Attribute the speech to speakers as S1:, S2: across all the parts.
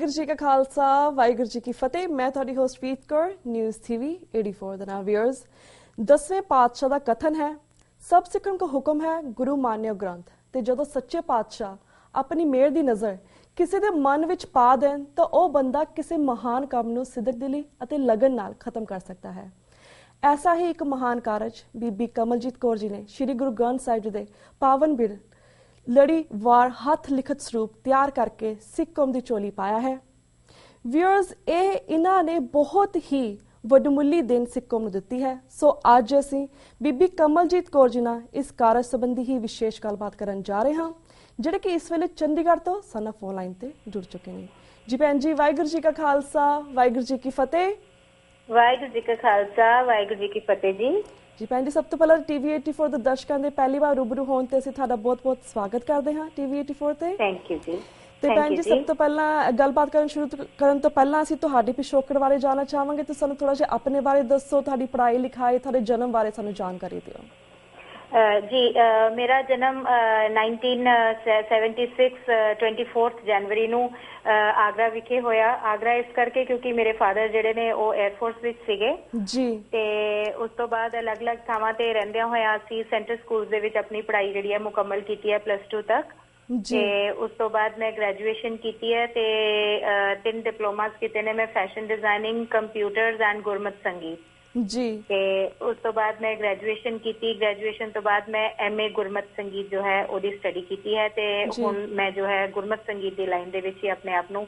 S1: ਵਾਹਿਗੁਰੂ ਜੀ ਕਾ ਖਾਲਸਾ ਵਾਹਿਗੁਰੂ ਜੀ ਕੀ ਫਤਿਹ। ਮੈਂ ਤੁਹਾਡੀ ਹੋਸਟ ਪ੍ਰੀਤ ਕੌਰ, ਨਿਊਜ਼ ਟੀਵੀ 84 ਦੇ ਨਾਲ ਵਿਅਰਸ। 10ਵੇਂ ਪਾਤਸ਼ਾਹ ਦਾ ਕਥਨ ਹੈ, ਸਭ ਸਿੱਖਣ ਕੋ ਹੁਕਮ ਹੈ ਗੁਰੂ ਮਾਨਿਓ ਗ੍ਰੰਥ। ਤੇ ਜਦੋਂ ਸੱਚੇ ਪਾਤਸ਼ਾਹ ਆਪਣੀ ਮਿਹਰ ਦੀ ਨਜ਼ਰ ਕਿਸੇ ਦੇ ਮਨ ਵਿੱਚ ਪਾ ਦੇਣ ਤਾਂ ਉਹ ਬੰਦਾ ਕਿਸੇ ਮਹਾਨ ਕੰਮ ਨੂੰ ਸਿਦਕ ਦਿਲੀ ਅਤੇ ਲਗਨ ਨਾਲ ਖਤਮ ਕਰ ਸਕਦਾ ਹੈ। ਐਸਾ ਹੀ ਇੱਕ ਮਹਾਨ ਕਾਰਜ ਬੀਬੀ ਕਮਲਜੀਤ ਕੌਰ ਜੀ ਨੇ ਸ਼੍ਰੀ ਗੁਰੂ ਗ੍ਰੰਥ ਸਾਹਿਬ ਜੀ ਦੇ ਪਾਵਨ ਬਿਰ ਲੜੀਵਾਰ ਹੱਥ ਲਿਖਤ ਸਰੂਪ ਤਿਆਰ ਕਰਕੇ ਸਿੱਖ ਕੌਮ ਦੀ ਝੋਲੀ ਪਾਇਆ ਹੈ। ਵਿਅਰਸ, ਇਹਨਾਂ ਨੇ ਬਹੁਤ ਹੀ ਵਡਮੁੱਲੀ ਦੇਣ ਸਿੱਖ ਕੌਮ ਨੂੰ ਦਿੱਤੀ ਹੈ। ਸੋ ਅੱਜ ਅਸੀਂ ਬੀਬੀ ਕਮਲਜੀਤ ਕੌਰ ਜੀ ਨਾਲ ਇਸ ਕਾਰਜ ਸੰਬੰਧੀ ਹੀ ਵਿਸ਼ੇਸ਼ ਗੱਲਬਾਤ ਕਰਨ ਜਾ ਰਹੇ ਹਾਂ, ਜਿਹੜੇ ਕਿ ਇਸ ਵੇਲੇ ਚੰਡੀਗੜ੍ਹ ਤੋਂ ਸਾਨੂੰ ਫੋਨ ਲਾਈਨ ਤੇ ਜੁੜ ਚੁੱਕੇ ਨੇ। ਜੀ ਭੈਣ ਜੀ, ਵਾਹਿਗੁਰੂ ਜੀ ਕਾ ਖਾਲਸਾ ਵਾਹਿਗੁਰੂ ਜੀ ਕੀ ਫਤਿਹ।
S2: ਵਾਹਿਗੁਰੂ ਜੀ ਕਾ ਖਾਲਸਾ ਵਾਹਿਗੁਰੂ ਜੀ ਕੀ ਫਤਿਹ ਜੀ
S1: ਭੈਣ ਜੀ, ਸਭ ਤੋਂ ਪਹਿਲਾਂ ਟੀਵੀ 84 ਦੇ ਦਰਸ਼ਕਾਂ ਦੇ ਪਹਿਲੀ ਵਾਰ ਰੂਬਰੂ ਹੋਣ ਤੇ ਅਸੀਂ ਤੁਹਾਡਾ ਬਹੁਤ-ਬਹੁਤ ਸਵਾਗਤ ਕਰਦੇ ਹਾਂ ਟੀਵੀ 84 ਤੇ।
S2: ਥੈਂਕ ਯੂ ਜੀ।
S1: ਤੇ ਭੈਣ ਜੀ, ਸਭ ਤੋਂ ਪਹਿਲਾਂ ਗੱਲਬਾਤ ਕਰਨ ਤੋਂ ਪਹਿਲਾਂ ਅਸੀਂ ਤੁਹਾਡੀ ਪਿਛੋਕੜ ਬਾਰੇ ਜਾਣਨਾ ਚਾਹਾਂਗੇ। ਤੇ ਸਾਨੂੰ ਥੋੜਾ ਜਿਹਾ ਆਪਣੇ ਬਾਰੇ ਦੱਸੋ, ਤੁਹਾਡੀ ਪੜ੍ਹਾਈ ਲਿਖਾਈ, ਤੁਹਾਡੇ ਜਨਮ ਬਾਰੇ ਸਾਨੂੰ ਜਾਣਕਾਰੀ ਦਿਓ।
S2: ਜੀ, ਮੇਰਾ ਜਨਮ 1976 24 ਜਨਵਰੀ ਨੂੰ ਆਗਰਾ ਵਿਖੇ ਹੋਇਆ। ਆਗਰਾ ਇਸ ਕਰਕੇ ਕਿਉਂਕਿ ਮੇਰੇ ਫਾਦਰ ਜਿਹੜੇ ਨੇ ਉਹ 에ਅਰਫੋਰਸ ਵਿੱਚ ਸੀਗੇ
S1: ਜੀ।
S2: ਤੇ ਉਸ ਤੋਂ ਬਾਅਦ ਅਲੱਗ-ਅਲੱਗ ਥਾਵਾਂ ਤੇ ਰਹਿੰਦਿਆਂ ਹੋਇਆ ਅਸੀਂ ਸੈਂਟਰ ਸਕੂਲਸ ਦੇ ਵਿੱਚ ਆਪਣੀ ਪੜ੍ਹਾਈ ਜਿਹੜੀ ਹੈ ਮੁਕੰਮਲ ਕੀਤੀ ਹੈ +2 ਤੱਕ। ਤੇ ਉਸ ਤੋਂ ਬਾਅਦ ਮੈਂ ਗ੍ਰੈਜੂਏਸ਼ਨ ਕੀਤੀ ਹੈ ਤੇ 3 ਡਿਪਲੋਮਾਸ ਕੀਤੇ ਨੇ ਮੈਂ, ਫੈਸ਼ਨ ਡਿਜ਼ਾਈਨਿੰਗ, ਕੰਪਿਊਟਰਸ ਐਂਡ ਗੁਰਮਤ ਸੰਗੀਤ
S1: ਜੀ।
S2: ਤੇ ਉਸ ਤੋਂ ਬਾਅਦ ਮੈਂ ਗ੍ਰੈਜੂਏਸ਼ਨ ਕੀਤੀ। ਗ੍ਰੈਜੂਏਸ਼ਨ ਤੋਂ ਬਾਅਦ ਮੈਂ MA ਗੁਰਮਤ ਸੰਗੀਤ ਜੋ ਹੈ ਉਹਦੀ ਸਟੱਡੀ ਕੀਤੀ ਹੈ ਤੇ ਹੁਣ ਮੈਂ ਜੋ ਹੈ ਗੁਰਮਤ ਸੰਗੀਤ ਦੀ ਲਾਈਨ ਦੇ ਵਿੱਚ ਹੀ ਆਪਣੇ ਆਪ ਨੂੰ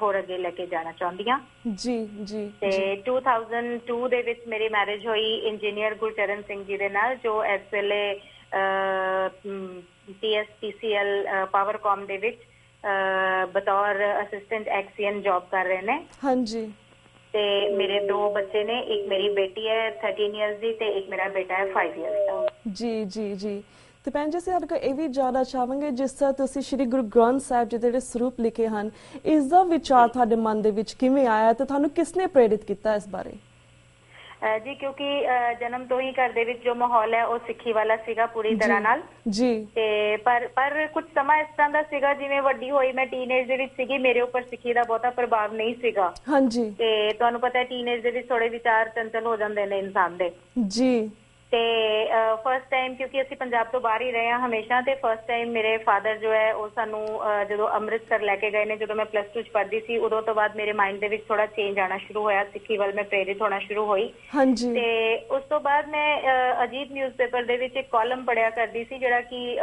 S2: ਹੋਰ ਅੱਗੇ ਲੈ ਕੇ ਜਾਣਾ ਚਾਹੁੰਦੀ ਹਾਂ। ਜੀ ਜੀ। ਤੇ 2002 ਦੇ ਵਿੱਚ ਮੇਰੀ ਮੈਰਿਜ ਹੋਈ ਇੰਜੀਨੀਅਰ ਗੁਰਚਰਨ ਸਿੰਘ ਜੀ ਦੇ ਨਾਲ, ਜੋ ਇਸ ਵੇਲੇ TSPCL ਪਾਵਰਕਾਮ ਦੇ ਵਿੱਚ ਬਤੌਰ ਅਸਿਸਟੈਂਟ ਐਕਸੀਐਨ ਜੌਬ ਕਰ ਰਹੇ ਨੇ। ਹਾਂਜੀ। ਤੇ ਮੇਰੇ 2 ਬੱਚੇ ਨੇ, ਇੱਕ ਮੇਰੀ ਬੇਟੀ ਹੈ 13 ਇਅਰਸ ਦੀ ਤੇ ਇੱਕ ਮੇਰਾ ਬੇਟਾ ਹੈ 5 ਇਅਰਸ ਦਾ। ਜੀ
S1: ਜੀ ਜੀ। ਤੇ ਭੈਣ ਜੀ, ਅਸੀਂ ਤੁਹਾਡੇ ਕੋਲ ਇਹ ਵੀ ਜਾਣਨਾ ਚਾਹਾਂਗੇ, ਜਿਸ ਤਰ੍ਹਾਂ ਤੁਸੀਂ ਸ਼੍ਰੀ ਗੁਰੂ ਗ੍ਰੰਥ ਸਾਹਿਬ ਜੀ ਦੇ ਜਿਹੜੇ ਸਰੂਪ ਲਿਖੇ ਹਨ, ਇਸ ਦਾ ਵਿਚਾਰ ਤੁਹਾਡੇ ਮਨ ਦੇ ਵਿੱਚ ਕਿਵੇਂ ਆਇਆ ਤੇ ਤੁਹਾਨੂੰ ਕਿਸਨੇ ਪ੍ਰੇਰਿਤ ਕੀਤਾ ਇਸ ਬਾਰੇ?
S2: ਜੀ, ਕਿਉਂਕਿ ਜਨਮ ਤੋਂ ਹੀ ਘਰ ਦੇ ਵਿੱਚ ਜੋ ਮਾਹੌਲ ਹੈ ਉਹ ਸਿੱਖੀ ਵਾਲਾ ਸੀਗਾ ਪੂਰੀ ਤਰ੍ਹਾਂ ਨਾਲ। ਜੀ। ਤੇ ਪਰ ਕੁਝ ਸਮਾਂ ਇਸ ਤਰ੍ਹਾਂ ਦਾ ਸੀਗਾ, ਜਿਵੇਂ ਵੱਡੀ ਹੋਈ ਮੈਂ ਟੀਨੇਜ ਦੇ ਵਿੱਚ ਸੀਗੀ, ਮੇਰੇ ਉੱਪਰ ਸਿੱਖੀ ਦਾ ਬਹੁਤਾ ਪ੍ਰਭਾਵ ਨਹੀਂ ਸੀਗਾ। ਹਾਂਜੀ। ਤੇ ਤੁਹਾਨੂੰ ਪਤਾ ਹੈ ਟੀਨੇਜ ਦੇ ਵਿੱਚ ਥੋੜੇ ਵਿਚਾਰ ਚੰਚਲ ਹੋ ਜਾਂਦੇ ਨੇ ਇਨਸਾਨ ਦੇ। ਜੀ। ਤੇ ਫਸਟ ਟਾਈਮ, ਕਿਉਂਕਿ ਅਸੀਂ ਪੰਜਾਬ ਤੋਂ ਬਾਹਰ ਹੀ ਰਹੇ ਹਾਂ ਹਮੇਸ਼ਾ, ਤੇ ਫਸਟ ਟਾਈਮ ਮੇਰੇ ਫਾਦਰ ਜੋ ਹੈ ਉਹ ਸਾਨੂੰ ਜਦੋਂ ਅੰਮ੍ਰਿਤਸਰ ਲੈ ਕੇ ਗਏ ਨੇ, ਜਦੋਂ ਮੈਂ +2 ਚ ਪੜ੍ਹਦੀ ਸੀ, ਉਦੋਂ ਤੋਂ ਬਾਅਦ ਮੇਰੇ ਮਾਈਂਡ ਦੇ ਵਿੱਚ ਥੋੜਾ ਚੇਂਜ ਆਉਣਾ ਸ਼ੁਰੂ ਹੋਇਆ, ਸਿੱਖੀ ਵੱਲ ਮੈਂ ਪ੍ਰੇਰਿਤ ਹੋਣਾ ਸ਼ੁਰੂ ਹੋਈ। ਹਾਂਜੀ। ਤੇ ਉਸ ਤੋਂ ਬਾਅਦ ਮੈਂ ਅਜੀਤ ਨਿਊਜ਼ਪੇਪਰ ਦੇ ਵਿੱਚ ਇੱਕ ਕਾਲਮ ਪੜ੍ਹਿਆ ਕਰਦੀ ਸੀ, ਜਿਹੜਾ ਕਿ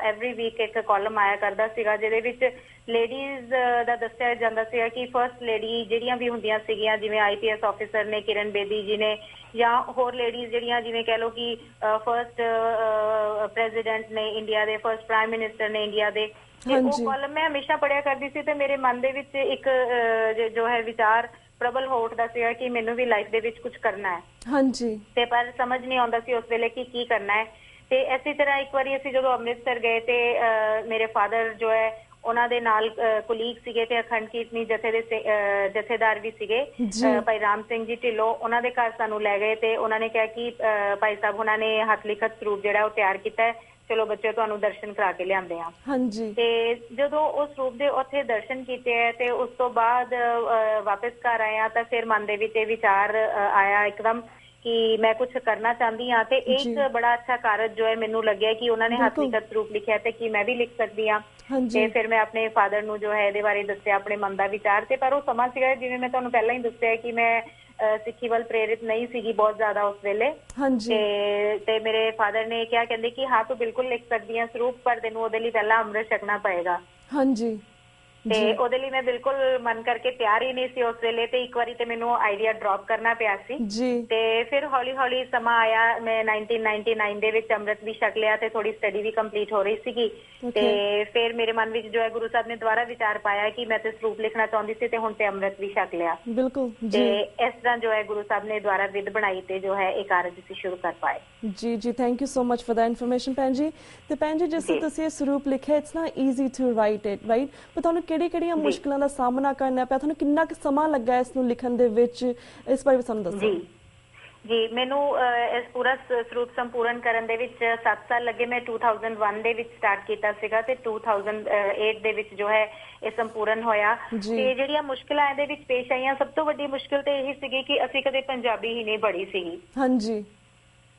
S2: ਐਵਰੀ ਵੀਕ ਇੱਕ ਕਾਲਮ ਆਇਆ ਕਰਦਾ ਸੀਗਾ, ਜਿਹਦੇ ਵਿੱਚ ਲੇਡੀਜ਼ ਦਾ ਦੱਸਿਆ ਜਾਂਦਾ ਸੀਗਾ ਕਿ ਫਸਟ ਲੇਡੀ ਜਿਹੜੀਆਂ ਵੀ ਹੁੰਦੀਆਂ ਸੀਗੀਆਂ, ਜਿਵੇਂ IPS ਆਫਿਸਰ ਨੇ ਕਿਰਨ ਬੇਦੀ ਜੀ ਨੇ, ਜਾਂ ਹੋਰ ਲੇਡੀਜ਼ ਜਿਹੜੀਆਂ ਜਿਵੇਂ ਕਹਿ ਲਓ ਕਿ ਫਸਟ ਪ੍ਰੈਜ਼ੀਡੈਂਟ ਨੇ ਇੰਡੀਆ ਦੇ, ਫਸਟ ਪ੍ਰਾਈਮ ਮਿਨਿਸਟਰ ਨੇ ਇੰਡੀਆ ਦੇ। ਤੇ ਉਹ ਕਾਲਮ ਮੈਂ ਹਮੇਸ਼ਾ ਪੜ੍ਹਿਆ ਕਰਦੀ ਸੀ ਤੇ ਮੇਰੇ ਮਨ ਦੇ ਵਿੱਚ ਇੱਕ ਜੋ ਹੈ ਵਿਚਾਰ ਪ੍ਰਬਲ ਹੋ ਉੱਠਦਾ ਸੀਗਾ ਕਿ ਮੈਨੂੰ ਵੀ ਲਾਈਫ ਦੇ ਵਿੱਚ ਕੁਝ ਕਰਨਾ ਹੈ। ਹਾਂਜੀ। ਤੇ ਪਰ ਸਮਝ ਨਹੀਂ ਆਉਂਦਾ ਸੀ ਉਸ ਵੇਲੇ ਕਿ ਕੀ ਕਰਨਾ ਹੈ। ਤੇ ਇਸੇ ਤਰ੍ਹਾਂ ਇੱਕ ਵਾਰੀ ਅਸੀਂ ਜਦੋਂ ਅੰਮ੍ਰਿਤਸਰ ਗਏ ਤੇ ਮੇਰੇ ਫਾਦਰ ਜੋ ਹੈ ਉਹਨਾਂ ਦੇ ਨਾਲ ਕੁਲੀਗ ਸੀਗੇ ਤੇ ਅਖੰਡ ਕੀਰਤਨੀ ਜਥੇ ਦੇ ਜਥੇਦਾਰ ਵੀ ਸੀਗੇ, ਭਾਈ ਰਾਮ ਸਿੰਘ ਜੀ ਢਿੱਲੋਂ, ਉਹਨਾਂ ਦੇ ਘਰ ਸਾਨੂੰ ਲੈ ਗਏ ਤੇ ਉਹਨਾਂ ਨੇ ਕਿਹਾ ਕਿ ਭਾਈ ਸਾਹਿਬ ਉਹਨਾਂ ਨੇ ਹੱਥ ਲਿਖਤ ਸਰੂਪ ਜਿਹੜਾ ਉਹ ਤਿਆਰ ਕੀਤਾ ਹੈ, ਚਲੋ ਬੱਚੇ ਤੁਹਾਨੂੰ ਦਰਸ਼ਨ ਕਰਾ ਕੇ ਲਿਆਂਦੇ ਆ। ਹਾਂਜੀ। ਤੇ ਜਦੋਂ ਉਸ ਸਰੂਪ ਦੇ ਉੱਥੇ ਦਰਸ਼ਨ ਕੀਤੇ ਹੈ ਤੇ ਉਸ ਤੋਂ ਬਾਅਦ ਵਾਪਸ ਘਰ ਆਏ ਆ ਤਾਂ ਫਿਰ ਮਨ ਦੇ ਵਿੱਚ ਇਹ ਵਿਚਾਰ ਆਇਆ ਇੱਕਦਮ ਕਿ ਮੈਂ ਕੁਝ ਕਰਨਾ ਚਾਹੁੰਦੀ ਹਾਂ। ਤੇ ਇੱਕ ਬੜਾ ਅੱਛਾ ਕਾਰਜ ਜੋ ਹੈ ਮੈਨੂੰ ਲੱਗਿਆ ਕਿ ਉਹਨਾਂ ਨੇ ਹੱਥ ਲਿਖਤ ਸਰੂਪ ਲਿਖਿਆ ਤੇ ਕਿ ਮੈਂ ਵੀ ਲਿਖ ਸਕਦੀ ਹਾਂ। ਤੇ ਫਿਰ ਮੈਂ ਆਪਣੇ ਫਾਦਰ ਨੂੰ ਜੋ ਹੈ ਇਹਦੇ ਬਾਰੇ ਦੱਸਿਆ, ਆਪਣੇ ਮਨ ਦਾ ਵਿਚਾਰ। ਤੇ ਪਰ ਉਹ ਸਮਾਂ ਸੀਗਾ, ਜਿਵੇਂ ਮੈਂ ਤੁਹਾਨੂੰ ਪਹਿਲਾਂ ਹੀ ਦੱਸਿਆ, ਕਿ ਮੈਂ ਸਿੱਖੀ ਵੱਲ ਪ੍ਰੇਰਿਤ ਨਹੀਂ ਸੀਗੀ ਬਹੁਤ ਜ਼ਿਆਦਾ ਉਸ ਵੇਲੇ। ਤੇ ਮੇਰੇ ਫਾਦਰ ਨੇ ਕਿਹਾ, ਕਹਿੰਦੇ ਕਿ ਹਾਂ ਤੂੰ ਬਿਲਕੁਲ ਲਿਖ ਸਕਦੀ ਹੈ ਸਰੂਪ, ਪਰ ਤੈਨੂੰ ਉਹਦੇ ਲਈ ਪਹਿਲਾਂ ਅੰਮ੍ਰਿਤ ਛਕਣਾ ਪਏਗਾ। ਹਾਂਜੀ। ਤੇ ਉਹਦੇ ਲਈ ਮੈਂ ਬਿਲਕੁਲ ਮਨ ਕਰਕੇ ਤਿਆਰ ਹੀ ਨਹੀਂ ਸੀ ਉਸ ਵੇਲੇ, ਤੇ ਇੱਕ ਵਾਰੀ ਤੇ ਮੈਨੂੰ ਆਈਡੀਆ ਡ੍ਰੌਪ ਕਰਨਾ ਪਿਆ ਸੀ। ਤੇ ਫਿਰ ਹੌਲੀ ਹੌਲੀ ਸਮਾਂ ਆਇਆ, ਮੈਂ 1999 ਦੇ ਵਿੱਚ ਅੰਮ੍ਰਿਤ ਵੀ ਛਕ ਲਿਆ ਤੇ ਥੋੜੀ ਸਟੱਡੀ ਵੀ ਕੰਪਲੀਟ ਹੋ ਰਹੀ ਸੀਗੀ। ਤੇ ਫਿਰ ਮੇਰੇ ਮਨ ਵਿੱਚ ਜੋ ਹੈ ਗੁਰੂ ਸਾਹਿਬ ਨੇ ਦੁਬਾਰਾ ਵਿਚਾਰ ਪਾਇਆ ਕਿ ਮੈਂ ਤੇ ਸਰੂਪ ਲਿਖਣਾ ਚਾਹੁੰਦੀ ਸੀ ਤੇ ਹੁਣ ਤੇ ਅੰਮ੍ਰਿਤ ਵੀ ਛਕ ਲਿਆ। ਬਿਲਕੁਲ। ਤੇ ਇਸ ਤਰ੍ਹਾਂ ਜੋ ਹੈ ਗੁਰੂ ਸਾਹਿਬ ਨੇ ਦੁਬਾਰਾ ਵਿਧ ਬਣਾਈ ਤੇ ਜੋ ਹੈ ਇਹ ਕਾਰਜ ਅਸੀਂ ਸ਼ੁਰੂ ਕਰ ਪਾਏ। ਜੀ ਜੀ, thank you so much for that information ਭੈਣ ਜੀ। ਤੇ ਭੈਣ ਜੀ, ਜਿਸ ਤਰ੍ਹਾਂ ਤੁਸੀਂ ਇਹ ਸਰੂਪ ਲਿਖਿਆ, it's not easy to write it, right? ਪਰ ਤੁਹਾਨੂੰ ਕਿਹੜੀਆਂ ਮੁਸ਼ਕਲਾਂ ਦਾ ਸਾਹਮਣਾ ਕਰਨਾ ਪਿਆ, ਤੁਹਾਨੂੰ ਕਿੰਨਾ ਕੁ ਸਮਾਂ ਲੱਗਾ ਇਸ ਨੂੰ ਲਿਖਣ ਦੇ ਵਿੱਚ, ਇਸ ਬਾਰੇ ਵੀ ਸਾਨੂੰ ਦੱਸੋ। ਜੀ ਜੀ ਮੈਨੂੰ ਇਸ ਪੂਰਾ ਸਰੂਪ ਸੰਪੂਰਨ ਕਰਨ ਦੇ ਵਿੱਚ 7 ਸਾਲ ਲੱਗੇ। ਮੈਂ 2001 ਦੇ ਵਿੱਚ ਸਟਾਰਟ ਕੀਤਾ ਸੀਗਾ ਤੇ 2008 ਦੇ ਵਿੱਚ ਜੋ ਹੈ ਇਹ ਸੰਪੂਰਨ ਹੋਇਆ। ਤੇ ਜਿਹੜੀਆਂ ਮੁਸ਼ਕਿਲਾਂ ਇਹਦੇ ਵਿੱਚ ਪੇਸ਼ ਆਈਆਂ, ਸਭ ਤੋਂ ਵੱਡੀ ਮੁਸ਼ਕਿਲ ਤੇ ਇਹੀ ਸੀਗੀ ਕਿ ਅਸੀਂ ਕਦੇ ਪੰਜਾਬੀ ਹੀ ਨਹੀਂ ਪੜ੍ਹੀ ਸੀਗੀ। ਹਾਂਜੀ।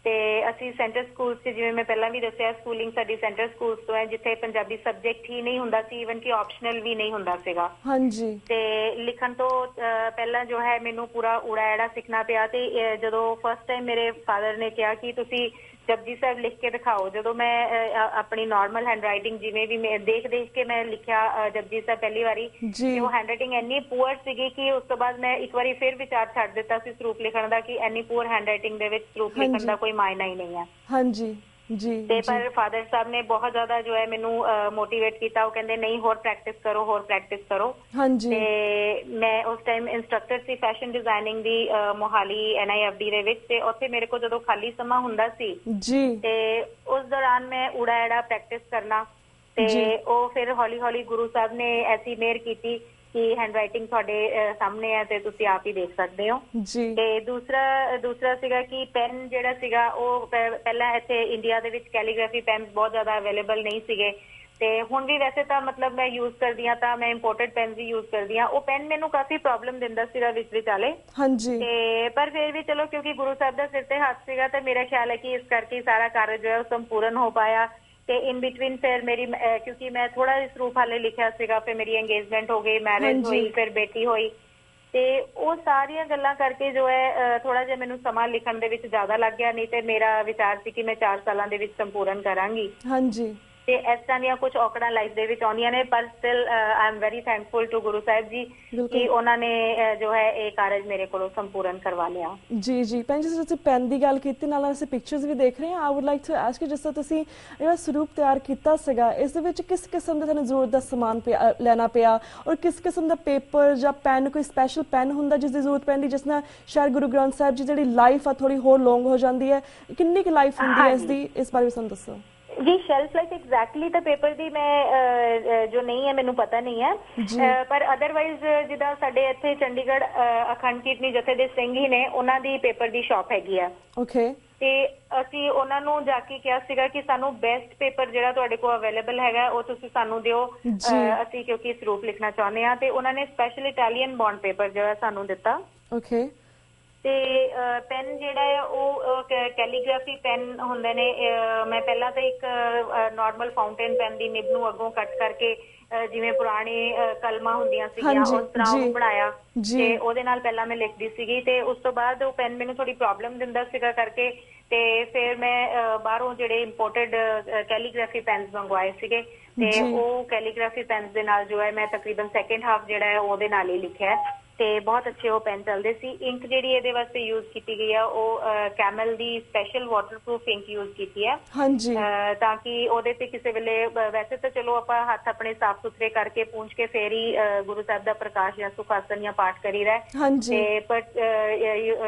S2: ਤੇ ਅਸੀਂ ਸੈਂਟਰ ਸਕੂਲ 'ਚ, ਜਿਵੇਂ ਮੈਂ ਪਹਿਲਾਂ ਵੀ ਦੱਸਿਆ, ਸਕੂਲਿੰਗ ਸਾਡੀ ਸੈਂਟਰ ਸਕੂਲ ਤੋਂ ਹੈ, ਜਿੱਥੇ ਪੰਜਾਬੀ ਸਬਜੈਕਟ ਹੀ ਨਹੀਂ ਹੁੰਦਾ ਸੀ, ਈਵਨ ਕਿ ਆਪਸ਼ਨਲ ਵੀ ਨਹੀਂ ਹੁੰਦਾ ਸੀਗਾ। ਹਾਂਜੀ। ਤੇ ਲਿਖਣ ਤੋਂ ਪਹਿਲਾਂ ਜੋ ਹੈ ਮੈਨੂੰ ਪੂਰਾ ਊੜਾ ਐੜਾ ਸਿੱਖਣਾ ਪਿਆ। ਤੇ ਜਦੋਂ ਫਸਟ ਟਾਈਮ ਮੇਰੇ ਫਾਦਰ ਨੇ ਕਿਹਾ ਕਿ ਤੁਸੀਂ ਜਪਜੀ ਸਾਹਿਬ ਲਿਖ ਕੇ ਦਿਖਾਓ, ਜਦੋਂ ਮੈਂ ਆਪਣੀ ਨਾਰਮਲ ਹੈਂਡ ਰਾਈਟਿੰਗ ਜਿਵੇਂ ਵੀ ਮੈਂ ਦੇਖ ਕੇ ਮੈਂ ਲਿਖਿਆ ਜਪਜੀ ਸਾਹਿਬ ਪਹਿਲੀ ਵਾਰੀ, ਤੇ ਉਹ ਹੈਂਡ ਰਾਈਟਿੰਗ ਇੰਨੀ ਪੂਅਰ ਸੀਗੀ ਕਿ ਉਸ ਤੋਂ ਬਾਅਦ ਮੈਂ ਇੱਕ ਵਾਰੀ ਫਿਰ ਵਿਚਾਰ ਛੱਡ ਦਿੱਤਾ ਸੀ ਸਰੂਪ ਲਿਖਣ ਦਾ, ਕਿ ਇੰਨੀ ਪੂਅਰ ਹੈਂਡ ਰਾਈਟਿੰਗ ਦੇ ਵਿੱਚ ਸਰੂਪ ਲਿਖਣ ਦਾ ਕੋਈ ਮਾਇਨਾ ਹੀ ਨਹੀਂ ਹੈ। ਹਾਂਜੀ ਜੀ। ਤੇ ਪਰ ਫਾਦਰ ਸਾਹਿਬ ਨੇ ਬਹੁਤ ਜ਼ਿਆਦਾ ਜੋ ਹੈ ਮੈਨੂੰ ਮੋਟੀਵੇਟ ਕੀਤਾ। ਉਹ ਕਹਿੰਦੇ ਨਹੀਂ, ਹੋਰ ਪ੍ਰੈਕਟਿਸ ਕਰੋ, ਹੋਰ ਪ੍ਰੈਕਟਿਸ ਕਰੋ। ਹਾਂਜੀ। ਤੇ ਮੈਂ ਉਸ ਟਾਈਮ ਇੰਸਟ੍ਰਕਟਰ ਸੀ ਫੈਸ਼ਨ ਡਿਜ਼ਾਈਨਿੰਗ ਦੀ ਮੋਹਾਲੀ NIFD ਦੇ ਵਿੱਚ, ਤੇ ਉੱਥੇ ਮੇਰੇ ਕੋਲ ਜਦੋਂ ਖਾਲੀ ਸਮਾਂ ਹੁੰਦਾ ਸੀ ਜੀ, ਤੇ ਉਸ ਦੌਰਾਨ ਮੈਂ ਊੜਾ ਐੜਾ ਪ੍ਰੈਕਟਿਸ ਕਰਨਾ। ਤੇ ਉਹ ਫਿਰ ਹੌਲੀ ਹੌਲੀ ਗੁਰੂ ਸਾਹਿਬ ਨੇ ਐਸੀ ਮਿਹਰ ਕੀਤੀ ਕਿ ਹੈਂਡ ਰਾਈਟਿੰਗ ਤੁਹਾਡੇ ਸਾਹਮਣੇ ਹੈ ਤੇ ਤੁਸੀਂ ਆਪ ਹੀ ਦੇਖ ਸਕਦੇ ਹੋ ਜੀ। ਤੇ ਦੂਸਰਾ ਸੀਗਾ ਕਿ ਪੈਨ ਜਿਹੜਾ ਸੀਗਾ ਉਹ ਪਹਿਲਾਂ ਇੱਥੇ ਇੰਡੀਆ ਦੇ ਵਿੱਚ ਕੈਲੀਗ੍ਰਾਫੀ ਪੈਨ ਬਹੁਤ ਜ਼ਿਆਦਾ ਅਵੇਲੇਬਲ ਨਹੀਂ ਸੀਗੇ। ਤੇ ਹੁਣ ਵੀ ਵੈਸੇ ਤਾਂ ਮਤਲਬ ਮੈਂ ਯੂਜ਼ ਕਰਦੀ ਹਾਂ, ਤਾਂ ਮੈਂ ਇੰਪੋਰਟਡ ਪੈਨ ਵੀ ਯੂਜ਼ ਕਰਦੀ ਹਾਂ। ਉਹ ਪੈਨ ਮੈਨੂੰ ਕਾਫੀ ਪ੍ਰੋਬਲਮ ਦਿੰਦਾ ਸੀਗਾ ਵਿੱਚ ਵਿਚਾਲੇ। ਹਾਂਜੀ। ਤੇ ਪਰ ਫਿਰ ਵੀ ਚਲੋ, ਕਿਉਂਕਿ ਗੁਰੂ ਸਾਹਿਬ ਦਾ ਸਿਰ ਤੇ ਹੱਥ ਸੀਗਾ, ਤੇ ਮੇਰਾ ਖਿਆਲ ਹੈ ਕਿ ਇਸ ਕਰਕੇ ਸਾਰਾ ਕਾਰਜ ਜੋ ਹੈ ਉਹ ਸੰਪੂਰਨ ਹੋ ਪਾਇਆ। ਤੇ ਇਨ ਬਿਟਵੀਨ ਫਿਰ ਮੇਰੀ, ਕਿਉਂਕਿ ਮੈਂ ਥੋੜਾ ਜਿਹਾ ਸਰੂਪ ਹਾਲੇ ਲਿਖਿਆ ਸੀਗਾ, ਫਿਰ ਮੇਰੀ ਇੰਗੇਜਮੈਂਟ ਹੋ ਗਈ, ਮੈਰਿਜ ਹੋਈ, ਫਿਰ ਬੇਟੀ ਹੋਈ। ਤੇ ਉਹ ਸਾਰੀਆਂ ਗੱਲਾਂ ਕਰਕੇ ਜੋ ਹੈ ਥੋੜਾ ਜਿਹਾ ਮੈਨੂੰ ਸਮਾਂ ਲਿਖਣ ਦੇ ਵਿੱਚ ਜ਼ਿਆਦਾ ਲੱਗ ਗਿਆ। ਨਹੀਂ ਤੇ ਮੇਰਾ ਵਿਚਾਰ ਸੀ ਕਿ ਮੈਂ 4 ਸਾਲਾਂ ਦੇ ਵਿੱਚ ਸੰਪੂਰਨ ਕਰਾਂਗੀ। ਹਾਂਜੀ। ਤੇ ਇਸ ਤਰ੍ਹਾਂ ਦੀਆਂ ਕੁਝ ਔਕੜਾਂ ਲਾਈਫ ਦੇ ਵਿੱਚ ਆਉਂਦੀਆਂ ਨੇ, ਪਰ still I am very thankful to Guru Sahib ji ਕਿ ਉਹਨਾਂ ਨੇ ਜੋ ਹੈ ਇਹ ਕਾਰਜ ਮੇਰੇ ਕੋਲੋਂ ਸੰਪੂਰਨ ਕਰਵਾ ਲਿਆ। ਜੀ ਜੀ। ਭੈਣ ਜੀ, ਤੁਸੀਂ ਪੈਨ ਦੀ ਗੱਲ ਕੀਤੀ, ਨਾਲ ਅਸੀਂ ਪਿਕਚਰਸ ਵੀ ਦੇਖ ਰਹੇ ਹਾਂ। I would like to ask, ਜਿਸ ਤਰ੍ਹਾਂ ਤੁਸੀਂ ਜਿਹੜਾ ਸਰੂਪ ਤਿਆਰ ਕੀਤਾ ਸੀਗਾ, ਇਸ ਦੇ ਵਿੱਚ ਕਿਸ ਕਿਸਮ ਦਾ ਤੁਹਾਨੂੰ ਜ਼ਰੂਰਤ ਦਾ ਸਮਾਨ ਲੈਣਾ ਪਿਆ, ਔਰ ਕਿਸ ਕਿਸਮ ਦਾ ਪੇਪਰ ਜਾਂ ਪੈਨ, ਕੋਈ ਸਪੈਸ਼ਲ ਪੈਨ ਹੁੰਦਾ ਜਿਸ ਦੀ ਜ਼ਰੂਰਤ ਪੈਂਦੀ, ਜਿਸ ਨਾਲ ਸ਼ਾਇਦ ਗੁਰੂ ਗ੍ਰੰਥ ਸਾਹਿਬ ਜੀ ਜਿਹੜੀ ਲਾਈਫ ਆ ਥੋੜੀ ਹੋਰ ਲੌਂਗ ਹੋ ਜਾਂਦੀ ਹੈ? ਕਿੰਨੀ ਕੁ ਲਾਈਫ ਹੁੰਦੀ ਹੈ ਇਸ ਦੀ, ਇਸ ਬਾਰੇ ਵੀ ਸਾਨੂੰ ਦੱਸੋ ਜੀ। ਸ਼ੈਲਫ ਲਾਈਫ ਐਗਜ਼ੈਕਟਲੀ ਤਾਂ ਪੇਪਰ ਦੀ ਮੈਂ ਜੋ ਨਹੀਂ ਹੈ ਮੈਨੂੰ ਪਤਾ ਨਹੀਂ ਹੈ, ਪਰ ਅਦਰਵਾਈਜ਼ ਜਿੱਦਾਂ ਸਾਡੇ ਇੱਥੇ ਚੰਡੀਗੜ੍ਹ ਅਖੰਡ ਕੀਰਤਨੀ ਜਥੇ ਦੇ ਸਿੰਘ ਹੀ ਨੇ, ਉਹਨਾਂ ਦੀ ਪੇਪਰ ਦੀ ਸ਼ਾਪ ਹੈਗੀ ਆ। ਓਕੇ। ਤੇ ਅਸੀਂ ਉਹਨਾਂ ਨੂੰ ਜਾ ਕੇ ਕਿਹਾ ਸੀਗਾ ਕਿ ਸਾਨੂੰ ਬੈਸਟ ਪੇਪਰ ਜਿਹੜਾ ਤੁਹਾਡੇ ਕੋਲ ਅਵੇਲੇਬਲ ਹੈਗਾ ਉਹ ਤੁਸੀਂ ਸਾਨੂੰ ਦਿਓ, ਅਸੀਂ ਕਿਉਂਕਿ ਸਰੂਪ ਲਿਖਣਾ ਚਾਹੁੰਦੇ ਹਾਂ। ਤੇ ਉਹਨਾਂ ਨੇ ਸਪੈਸ਼ਲ ਇਟਾਲੀਅਨ ਬੌਂਡ ਪੇਪਰ ਜਿਹੜਾ ਸਾਨੂੰ ਦਿੱਤਾ। ਓਕੇ। ਤੇ ਪੈਨ ਜਿਹੜਾ ਹੈ ਉਹ ਕੈਲੀਗ੍ਰਾਫੀ ਪੈਨ ਹੁੰਦੇ ਨੇ। ਮੈਂ ਪਹਿਲਾਂ ਤਾਂ ਇੱਕ ਨਾਰਮਲ ਫਾਊਂਟੇਨ ਪੈਨ ਦੀ ਨਿਬ ਨੂੰ ਅੱਗੋਂ ਕੱਟ ਕਰਕੇ, ਜਿਵੇਂ ਪੁਰਾਣੀ ਕਲਮਾਂ ਹੁੰਦੀਆਂ ਸੀਗੀਆਂ ਉਸ ਤਰ੍ਹਾਂ ਉਹਨੂੰ ਬਣਾਇਆ, ਤੇ ਉਹਦੇ ਨਾਲ ਪਹਿਲਾਂ ਮੈਂ ਲਿਖਦੀ ਸੀਗੀ। ਤੇ ਉਸ ਤੋਂ ਬਾਅਦ ਉਹ ਪੈਨ ਮੈਨੂੰ ਥੋੜੀ ਪ੍ਰੋਬਲਮ ਦਿੰਦਾ ਸੀਗਾ ਕਰਕੇ, ਤੇ ਫਿਰ ਮੈਂ ਬਾਹਰੋਂ ਜਿਹੜੇ ਇੰਪੋਰਟਡ ਕੈਲੀਗ੍ਰਾਫੀ ਪੈਨਸ ਮੰਗਵਾਏ ਸੀਗੇ, ਤੇ ਉਹ ਕੈਲੀਗ੍ਰਾਫੀ ਪੈਨਸ ਦੇ ਨਾਲ ਜੋ ਹੈ ਮੈਂ ਤਕਰੀਬਨ ਸੈਕਿੰਡ ਹਾਫ ਜਿਹੜਾ ਹੈ ਉਹਦੇ ਨਾਲ ਹੀ ਲਿਖਿਆ। ਤੇ ਬਹੁਤ ਅੱਛੇ ਉਹ ਪੈਨ ਚੱਲਦੇ ਸੀ। ਇੰਕ ਜਿਹੜੀ ਇਹਦੇ ਵਾਸਤੇ ਯੂਜ਼ ਕੀਤੀ ਗਈ ਆ ਉਹ ਕੈਮਲ ਦੀ ਸਪੈਸ਼ਲ ਵਾਟਰਪ੍ਰੂਫ ਇੰਕ ਯੂਜ਼ ਕੀਤੀ ਹੈ। ਹਾਂਜੀ। ਤਾਂ ਕਿ ਉਹਦੇ ਤੇ ਕਿਸੇ ਵੇਲੇ, ਵੈਸੇ ਤਾਂ ਚਲੋ ਆਪਾਂ ਹੱਥ ਆਪਣੇ ਸਾਫ਼ ਸੁਥਰੇ ਕਰਕੇ ਪੂੰਝ ਕੇ ਫੇਰ ਹੀ ਗੁਰੂ ਸਾਹਿਬ ਦਾ ਪ੍ਰਕਾਸ਼ ਜਾਂ ਸੁਖਾਸਨ ਜਾਂ ਪਾਠ ਕਰੀਦਾ। ਤੇ but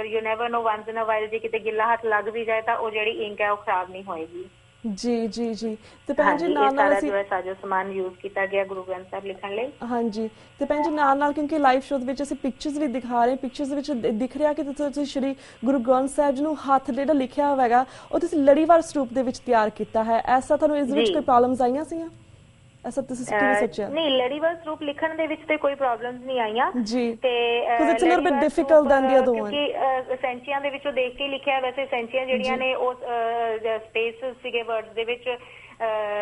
S2: you never know, once in a while ਜੇ ਕਿਤੇ ਗਿੱਲਾ ਹੱਥ ਲੱਗ ਵੀ ਜਾਏ ਤਾਂ ਉਹ ਜਿਹੜੀ ਇੰਕ ਹੈ ਉਹ ਖਰਾਬ ਨਹੀਂ ਹੋਏਗੀ। ਜੀ ਜੀ ਜੀ। ਤੇ ਭੈਣ ਜੀ ਨਾਲ ਅਸੀਂ ਸਾਜੋ ਸਮਾਨ ਯੂਜ਼ ਕੀਤਾ ਗਿਆ ਗੁਰੂ ਗ੍ਰੰਥ ਸਾਹਿਬ ਲਿਖਣ ਲਈ। ਹਾਂਜੀ। ਤੇ ਭੈਣ ਜੀ ਨਾਲ ਕਿਉਂਕਿ ਲਾਈਵ ਸ਼ੋਅ ਦੇ ਵਿੱਚ ਅਸੀਂ ਪਿਕਚਰਸ ਵੀ ਦਿਖਾ ਰਹੇ, ਪਿਕਚਰਸ ਦੇ ਵਿੱਚ ਦਿਖ ਰਿਹਾ ਕਿ ਤੁਸੀਂ ਸ਼੍ਰੀ ਗੁਰੂ ਗ੍ਰੰਥ ਸਾਹਿਬ ਜੀ ਨੂੰ ਹੱਥ ਜਿਹੜਾ ਲਿਖਿਆ ਹੋਵੇਗਾ ਉਹ ਤੁਸੀਂ ਲੜੀਵਾਰ ਸਰੂਪ ਦੇ ਵਿੱਚ ਤਿਆਰ ਕੀਤਾ ਹੈ। ਐਸਾ ਤੁਹਾਨੂੰ ਇਸ ਵਿੱਚ ਕੋਈ ਪ੍ਰੋਬਲਮਸ ਆਈਆਂ ਸੀਗੀਆਂ? ਐਸਾ ਤੁਸੀਂ ਕਿਵੇਂ ਸੋਚਿਆ? ਨਹੀਂ, ਲੜੀਵਾਰ ਸਰੂਪ ਲਿਖਣ ਦੇ ਵਿੱਚ ਤੇ ਕੋਈ ਪ੍ਰੋਬਲਮਸ ਨਹੀਂ ਆਈਆਂ ਜੀ। ਤੇ it's a little bit difficult than the other one, ਕਿਉਂਕਿ ਸੈਂਚੀਆਂ ਦੇ ਵਿੱਚੋਂ ਦੇਖ ਕੇ ਲਿਖਿਆ। ਵੈਸੇ ਸੈਂਚੀਆਂ ਜਿਹੜੀਆਂ ਨੇ ਉਹ ਸਪੇਸ ਸੀਗੇ ਵਰਡਸ ਦੇ ਵਿੱਚ,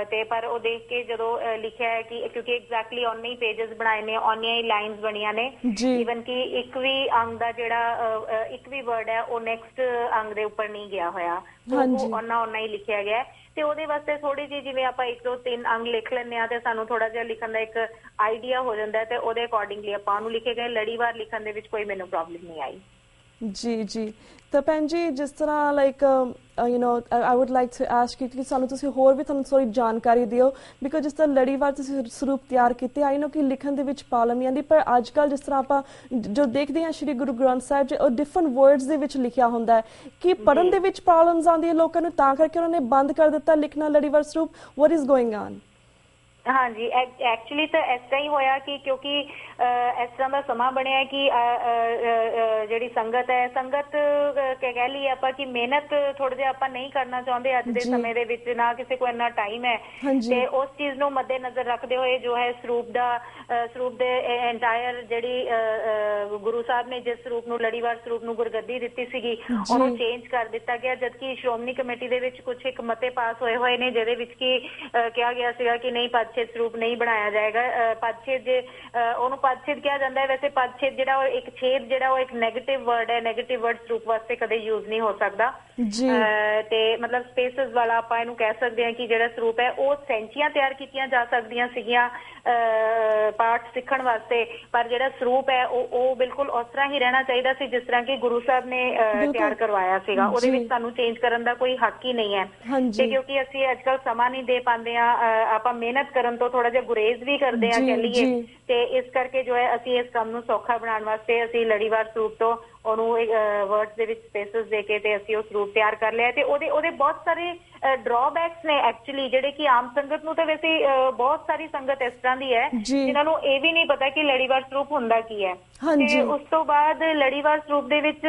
S2: ਤੇ ਪਰ ਉਹ ਦੇਖ ਕੇ ਜਦੋਂ ਲਿਖਿਆ ਹੈ ਕਿ ਕਿਉਂਕਿ ਐਗਜ਼ੈਕਟਲੀ ਓਨੇ ਹੀ ਪੇਜਸ ਬਣਾਏ ਨੇ, ਓਨੀਆਂ ਹੀ ਲਾਈਨਸ ਬਣੀਆਂ ਨੇ, ਈਵਨ ਕਿ ਇੱਕ ਵੀ ਅੰਗ ਦਾ ਜਿਹੜਾ ਇੱਕ ਵੀ ਵਰਡ ਹੈ ਉਹ ਨੈਕਸਟ ਅੰਗ ਦੇ ਉੱਪਰ ਨਹੀਂ ਗਿਆ ਹੋਇਆ, ਉਹ ਓਨਾ ਹੀ ਲਿਖਿਆ ਗਿਆ। ਤੇ ਉਹਦੇ ਵਾਸਤੇ ਥੋੜੀ ਜਿਹੀ, ਜਿਵੇਂ ਆਪਾਂ 1 2 3 ਅੰਗ ਲਿਖ ਲੈਂਦੇ ਹਾਂ ਤੇ ਸਾਨੂੰ ਥੋੜਾ ਜਿਹਾ ਲਿਖਣ ਦਾ ਇੱਕ ਆਈਡੀਆ ਹੋ ਜਾਂਦਾ, ਤੇ ਉਹਦੇ ਅਕੋਰਡਿੰਗਲੀ ਆਪਾਂ ਉਹਨੂੰ ਲਿਖੇ ਗਏ। ਲੜੀਵਾਰ ਲਿਖਣ ਦੇ ਵਿੱਚ ਕੋਈ ਮੈਨੂੰ ਪ੍ਰੋਬਲਮ ਨਹੀਂ ਆਈ। ਜੀ ਜੀ। ਤਾਂ ਭੈਣ ਜੀ ਜਿਸ ਤਰ੍ਹਾਂ like you know I would like to ask you ਕਿ ਸਾਨੂੰ ਤੁਸੀਂ ਹੋਰ ਵੀ ਤੁਹਾਨੂੰ ਥੋੜੀ ਜਾਣਕਾਰੀ ਦਿਓ, ਬਿਕੋਜ਼ ਜਿਸ ਤਰ੍ਹਾਂ ਲੜੀਵਾਰ ਤੁਸੀਂ ਸਰੂਪ ਤਿਆਰ ਕੀਤੇ, ਆਈ ਨੋ ਕਿ ਲਿਖਣ ਦੇ ਵਿੱਚ ਪ੍ਰੋਬਲਮ ਨਹੀਂ ਆਉਂਦੀ, ਪਰ ਅੱਜ ਕੱਲ੍ਹ ਜਿਸ ਤਰ੍ਹਾਂ ਆਪਾਂ ਜੋ ਦੇਖਦੇ ਹਾਂ ਸ਼੍ਰੀ ਗੁਰੂ ਗ੍ਰੰਥ ਸਾਹਿਬ ਜੀ ਉਹ ਡਿਫਰੈਂਟ ਵਰਡਸ ਦੇ ਵਿੱਚ ਲਿਖਿਆ ਹੁੰਦਾ ਹੈ, ਕਿ ਪੜ੍ਹਨ ਦੇ ਵਿੱਚ ਪ੍ਰੋਬਲਮਸ ਆਉਂਦੀਆਂ ਲੋਕਾਂ ਨੂੰ, ਤਾਂ ਕਰਕੇ ਉਹਨਾਂ ਨੇ ਬੰਦ ਕਰ ਦਿੱਤਾ ਲਿਖਣਾ ਲੜੀਵਾਰ ਸਰੂਪ? What is going on? हाँ जी, एक्चुअली तो इस तरह ही होया कि क्योंकि इस तरह का समा बनया कि ਜਿਹੜੀ ਸੰਗਤ ਹੈ ਸੰਗਤ ਕਹਿ ਲਈਏ ਆਪਾਂ ਕਿ ਮਿਹਨਤ ਥੋੜਾ ਜਿਹਾ ਆਪਾਂ ਨਹੀਂ ਕਰਨਾ ਚਾਹੁੰਦੇ ਅੱਜ ਦੇ ਸਮੇਂ ਦੇ ਵਿੱਚ, ਨਾ ਕਿਸੇ ਕੋਲ ਇੰਨਾ ਟਾਈਮ ਹੈ ਤੇ ਉਸ ਚੀਜ਼ ਨੂੰ ਮੱਦੇ ਨਜ਼ਰ ਰੱਖਦੇ ਹੋਏ ਜੋ ਹੈ ਸਰੂਪ ਦੇ ਐਂਟਾਇਰ ਜਿਹੜੀ ਗੁਰੂ ਸਾਹਿਬ ਨੇ ਜਿਸ ਸਰੂਪ ਨੂੰ ਲੜੀਵਾਰ ਸਰੂਪ ਨੂੰ ਗੁਰਗੱਦੀ ਦਿੱਤੀ ਸੀਗੀ ਉਹਨੂੰ ਚੇਂਜ ਕਰ ਦਿੱਤਾ ਗਿਆ, ਜਦਕਿ ਸ਼੍ਰੋਮਣੀ ਕਮੇਟੀ ਦੇ ਵਿੱਚ ਕੁਝ ਇੱਕ ਮਤੇ ਪਾਸ ਹੋਏ ਨੇ ਜਿਹਦੇ ਵਿੱਚ ਕਿ ਕਿਹਾ ਗਿਆ ਸੀਗਾ ਕਿ ਨਹੀਂ ਪਦਛੇਦ ਸਰੂਪ ਨਹੀਂ ਬਣਾਇਆ ਜਾਏਗਾ। ਪਦਛੇਦ ਉਹਨੂੰ ਪਦਛੇਦ ਕਿਹਾ ਜਾਂਦਾ ਹੈ, ਵੈਸੇ ਪਦਛੇਦ ਜਿਹੜਾ ਉਹ ਇੱਕ ਛੇਦ ਜਿਹੜਾ ਉਹ ਇੱਕ ਨੈਗੇਟਿਵ ਵਰਡ ਹੈ, ਨੈਗੇਟਿਵ ਵਰਡ ਸਰੂਪ ਵਾਸਤੇ ਕਦੇ ਯੂਜ਼ ਨਹੀਂ ਹੋ ਸਕਦਾ ਤੇ ਮਤਲਬ ਸਪੇਸਿਸ ਵਾਲਾ ਆਪਾਂ ਇਹਨੂੰ ਕਹਿ ਸਕਦੇ ਹਾਂ ਕਿ ਜਿਹੜਾ ਸਰੂਪ ਹੈ ਉਹ ਸੈਂਚੀਆਂ ਤਿਆਰ ਕੀਤੀਆਂ ਜਾ ਸਕਦੀਆਂ ਸੀਗੀਆਂ ਪਾਠ ਸਿੱਖਣ ਵਾਸਤੇ, ਪਰ ਜਿਹੜਾ ਸਰੂਪ ਹੈ ਉਹ ਬਿਲਕੁਲ ਉਸ ਤਰ੍ਹਾਂ ਹੀ ਰਹਿਣਾ ਚਾਹੀਦਾ ਸੀ ਜਿਸ ਤਰ੍ਹਾਂ ਕਿ ਗੁਰੂ ਸਾਹਿਬ ਨੇ ਤਿਆਰ ਕਰਵਾਇਆ ਸੀਗਾ। ਉਹਦੇ ਵਿੱਚ ਸਾਨੂੰ ਚੇਂਜ ਕਰਨ ਦਾ ਕੋਈ ਹੱਕ ਹੀ ਨਹੀਂ ਹੈ ਤੇ ਕਿਉਂਕਿ ਅਸੀਂ ਅੱਜ ਕੱਲ੍ਹ ਸਮਾਂ ਨਹੀਂ ਦੇ ਪਾਉਂਦੇ ਆ, ਆਪਾਂ ਮਿਹਨਤ ਕਰਨ ਤੋਂ ਥੋੜਾ ਜਿਹਾ ਗੁਰੇਜ਼ ਵੀ ਕਰਦੇ ਆ ਕਹਿ ਲਈਏ, ਤੇ ਇਸ ਕਰਕੇ ਜੋ ਹੈ ਅਸੀਂ ਇਸ ਕੰਮ ਨੂੰ ਸੌਖਾ ਬਣਾਉਣ ਵਾਸਤੇ ਅਸੀਂ ਲੜੀਵਾਰ ਸਰੂਪ ਤੋਂ ਉਹਨੂੰ ਵਰਡਸ ਦੇ ਵਿੱਚ ਸਪੇਸਿਸ ਦੇ ਕੇ ਤੇ ਅਸੀਂ ਉਹ ਸਰੂਪ ਤਿਆਰ ਕਰ ਲਿਆ ਤੇ ਉਹਦੇ ਬਹੁਤ ਸਾਰੇ ਡਰਾਬੈਕਸ ਨੇ ਐਕਚੁਅਲੀ, ਜਿਹੜੇ ਕਿ ਆਮ ਸੰਗਤ ਨੂੰ ਤਾਂ ਵੈਸੇ ਬਹੁਤ ਸਾਰੀ ਸੰਗਤ ਇਸ ਤਰ੍ਹਾਂ ਦੀ ਹੈ ਜਿਨ੍ਹਾਂ ਨੂੰ ਇਹ ਵੀ ਨਹੀਂ ਪਤਾ ਕਿ ਲੜੀਵਾਰ ਸਰੂਪ ਹੁੰਦਾ ਕੀ ਹੈ। ਤੇ ਉਸ ਤੋਂ ਬਾਅਦ ਲੜੀਵਾਰ ਸਰੂਪ ਦੇ ਵਿੱਚ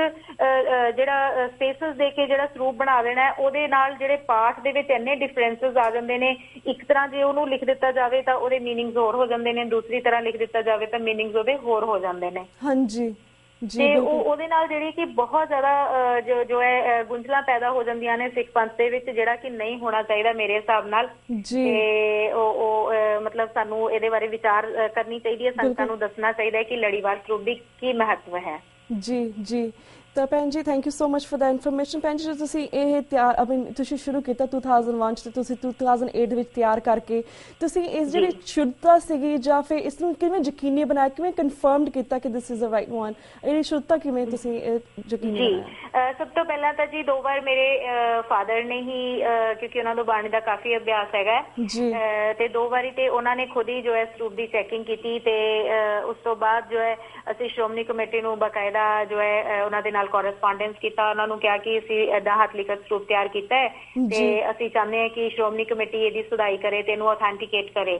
S2: ਜਿਹੜਾ ਸਪੇਸਿਸ ਦੇ ਕੇ ਜਿਹੜਾ ਸਰੂਪ ਬਣਾ ਦੇਣਾ ਉਹਦੇ ਨਾਲ ਜਿਹੜੇ ਪਾਠ ਦੇ ਵਿੱਚ ਇੰਨੇ ਡਿਫਰੈਂਸਿਸ ਆ ਜਾਂਦੇ ਨੇ। ਇੱਕ ਤਰ੍ਹਾਂ ਜੇ ਉਹਨੂੰ ਲਿਖ ਦਿੱਤਾ ਜਾਵੇ ਤਾਂ ਉਹਦੇ ਮੀਨਿੰਗਸ ਹੋਰ ਹੋ ਜਾਂਦੇ ਨੇ, ਦੂਸਰੀ ਤਰ੍ਹਾਂ ਲਿਖ ਦਿੱਤਾ ਜਾਵੇ ਤਾਂ ਮੀਨਿੰਗਸ ਉਹਦੇ ਹੋਰ ਹੋ ਜਾਂਦੇ ਨੇ।
S1: ਹਾਂਜੀ
S2: ਤੇ ਉਹਦੇ ਨਾਲ ਜਿਹੜੀ ਕਿ ਬਹੁਤ ਜ਼ਿਆਦਾ ਜੋ ਹੈ ਗੁੰਝਲਾਂ ਪੈਦਾ ਹੋ ਜਾਂਦੀਆਂ ਨੇ ਸਿੱਖ ਪੰਥ ਦੇ ਵਿੱਚ, ਜਿਹੜਾ ਕਿ ਨਹੀਂ ਹੋਣਾ ਚਾਹੀਦਾ ਮੇਰੇ ਹਿਸਾਬ ਨਾਲ। ਤੇ ਉਹ ਮਤਲਬ ਸਾਨੂੰ ਇਹਦੇ ਬਾਰੇ ਵਿਚਾਰ ਕਰਨੀ ਚਾਹੀਦੀ ਹੈ, ਸੰਗਤਾਂ ਨੂੰ ਦੱਸਣਾ ਚਾਹੀਦਾ ਹੈ ਕਿ ਲੜੀਵਾਰ ਸਰੂਪ ਦੀ ਕੀ ਮਹੱਤਵ ਹੈ।
S1: ਜੀ ਤਾਂ ਭੈਣ ਜੀ thank you so much for the information. ਭੈਣ ਜੀ ਤੁਸੀਂ ਇਹ ਤਿਆਰ ਤੁਸੀਂ ਸ਼ੁਰੂ ਕੀਤਾ 2001 ਤੇ ਤੁਸੀਂ 2008 ਵਿੱਚ ਤਿਆਰ ਕਰਕੇ ਤੁਸੀਂ ਇਸ ਜਿਹੜੀ ਸ਼ੁੱਧਤਾ ਸੀਗੀ ਜਾਂ ਫਿਰ ਇਸ ਨੂੰ ਕਿਵੇਂ ਯਕੀਨੀ ਬਣਾਇਆ, ਕਿਵੇਂ ਕਨਫਰਮਡ ਕੀਤਾ ਕਿ this is the right one, ਇਹ ਸ਼ੁੱਧਤਾ ਕਿਵੇਂ ਤੁਸੀਂ ਯਕੀਨੀ ਬਣਾਇਆ?
S2: ਸਭ ਤੋਂ ਪਹਿਲਾਂ ਤਾਂ ਜੀ 2 ਵਾਰ ਮੇਰੇ ਫਾਦਰ ਨੇ ਹੀ, ਕਿਉਂਕਿ ਉਹਨਾਂ ਨੂੰ ਬਾਣੀ ਦਾ ਕਾਫੀ ਅਭਿਆਸ ਹੈਗਾ ਤੇ 2 ਵਾਰੀ ਤੇ ਉਹਨਾਂ ਨੇ ਖੁਦ ਹੀ ਜੋ ਹੈ ਸਰੂਪ ਦੀ ਚੈਕਿੰਗ ਕੀਤੀ ਤੇ ਉਸ ਤੋਂ ਬਾਅਦ ਜੋ ਹੈ ਅਸੀਂ ਸ਼੍ਰੋਮਣੀ ਕਮੇਟੀ ਨੂੰ ਬਕਾਇਦਾ ਜੋ ਹੈ ਉਹਨਾਂ ਦੇ ਨਾਲ ਕੋਰਸਪੋਂਡੈਂਸ ਕੀਤਾ, ਉਹਨਾਂ ਨੂੰ ਕਿਹਾ ਕਿ ਅਸੀਂ ਏਦਾਂ ਹੱਥ ਲਿਖਤ ਸਰੂਪ ਤਿਆਰ ਕੀਤਾ ਹੈ ਤੇ ਅਸੀਂ ਚਾਹੁੰਦੇ ਹਾਂ ਕਿ ਸ਼੍ਰੋਮਣੀ ਕਮੇਟੀ ਇਹਦੀ ਸੁਧਾਈ ਕਰੇ ਤੇ ਇਹਨੂੰ ਅਥੈਂਟੀਕੇਟ ਕਰੇ।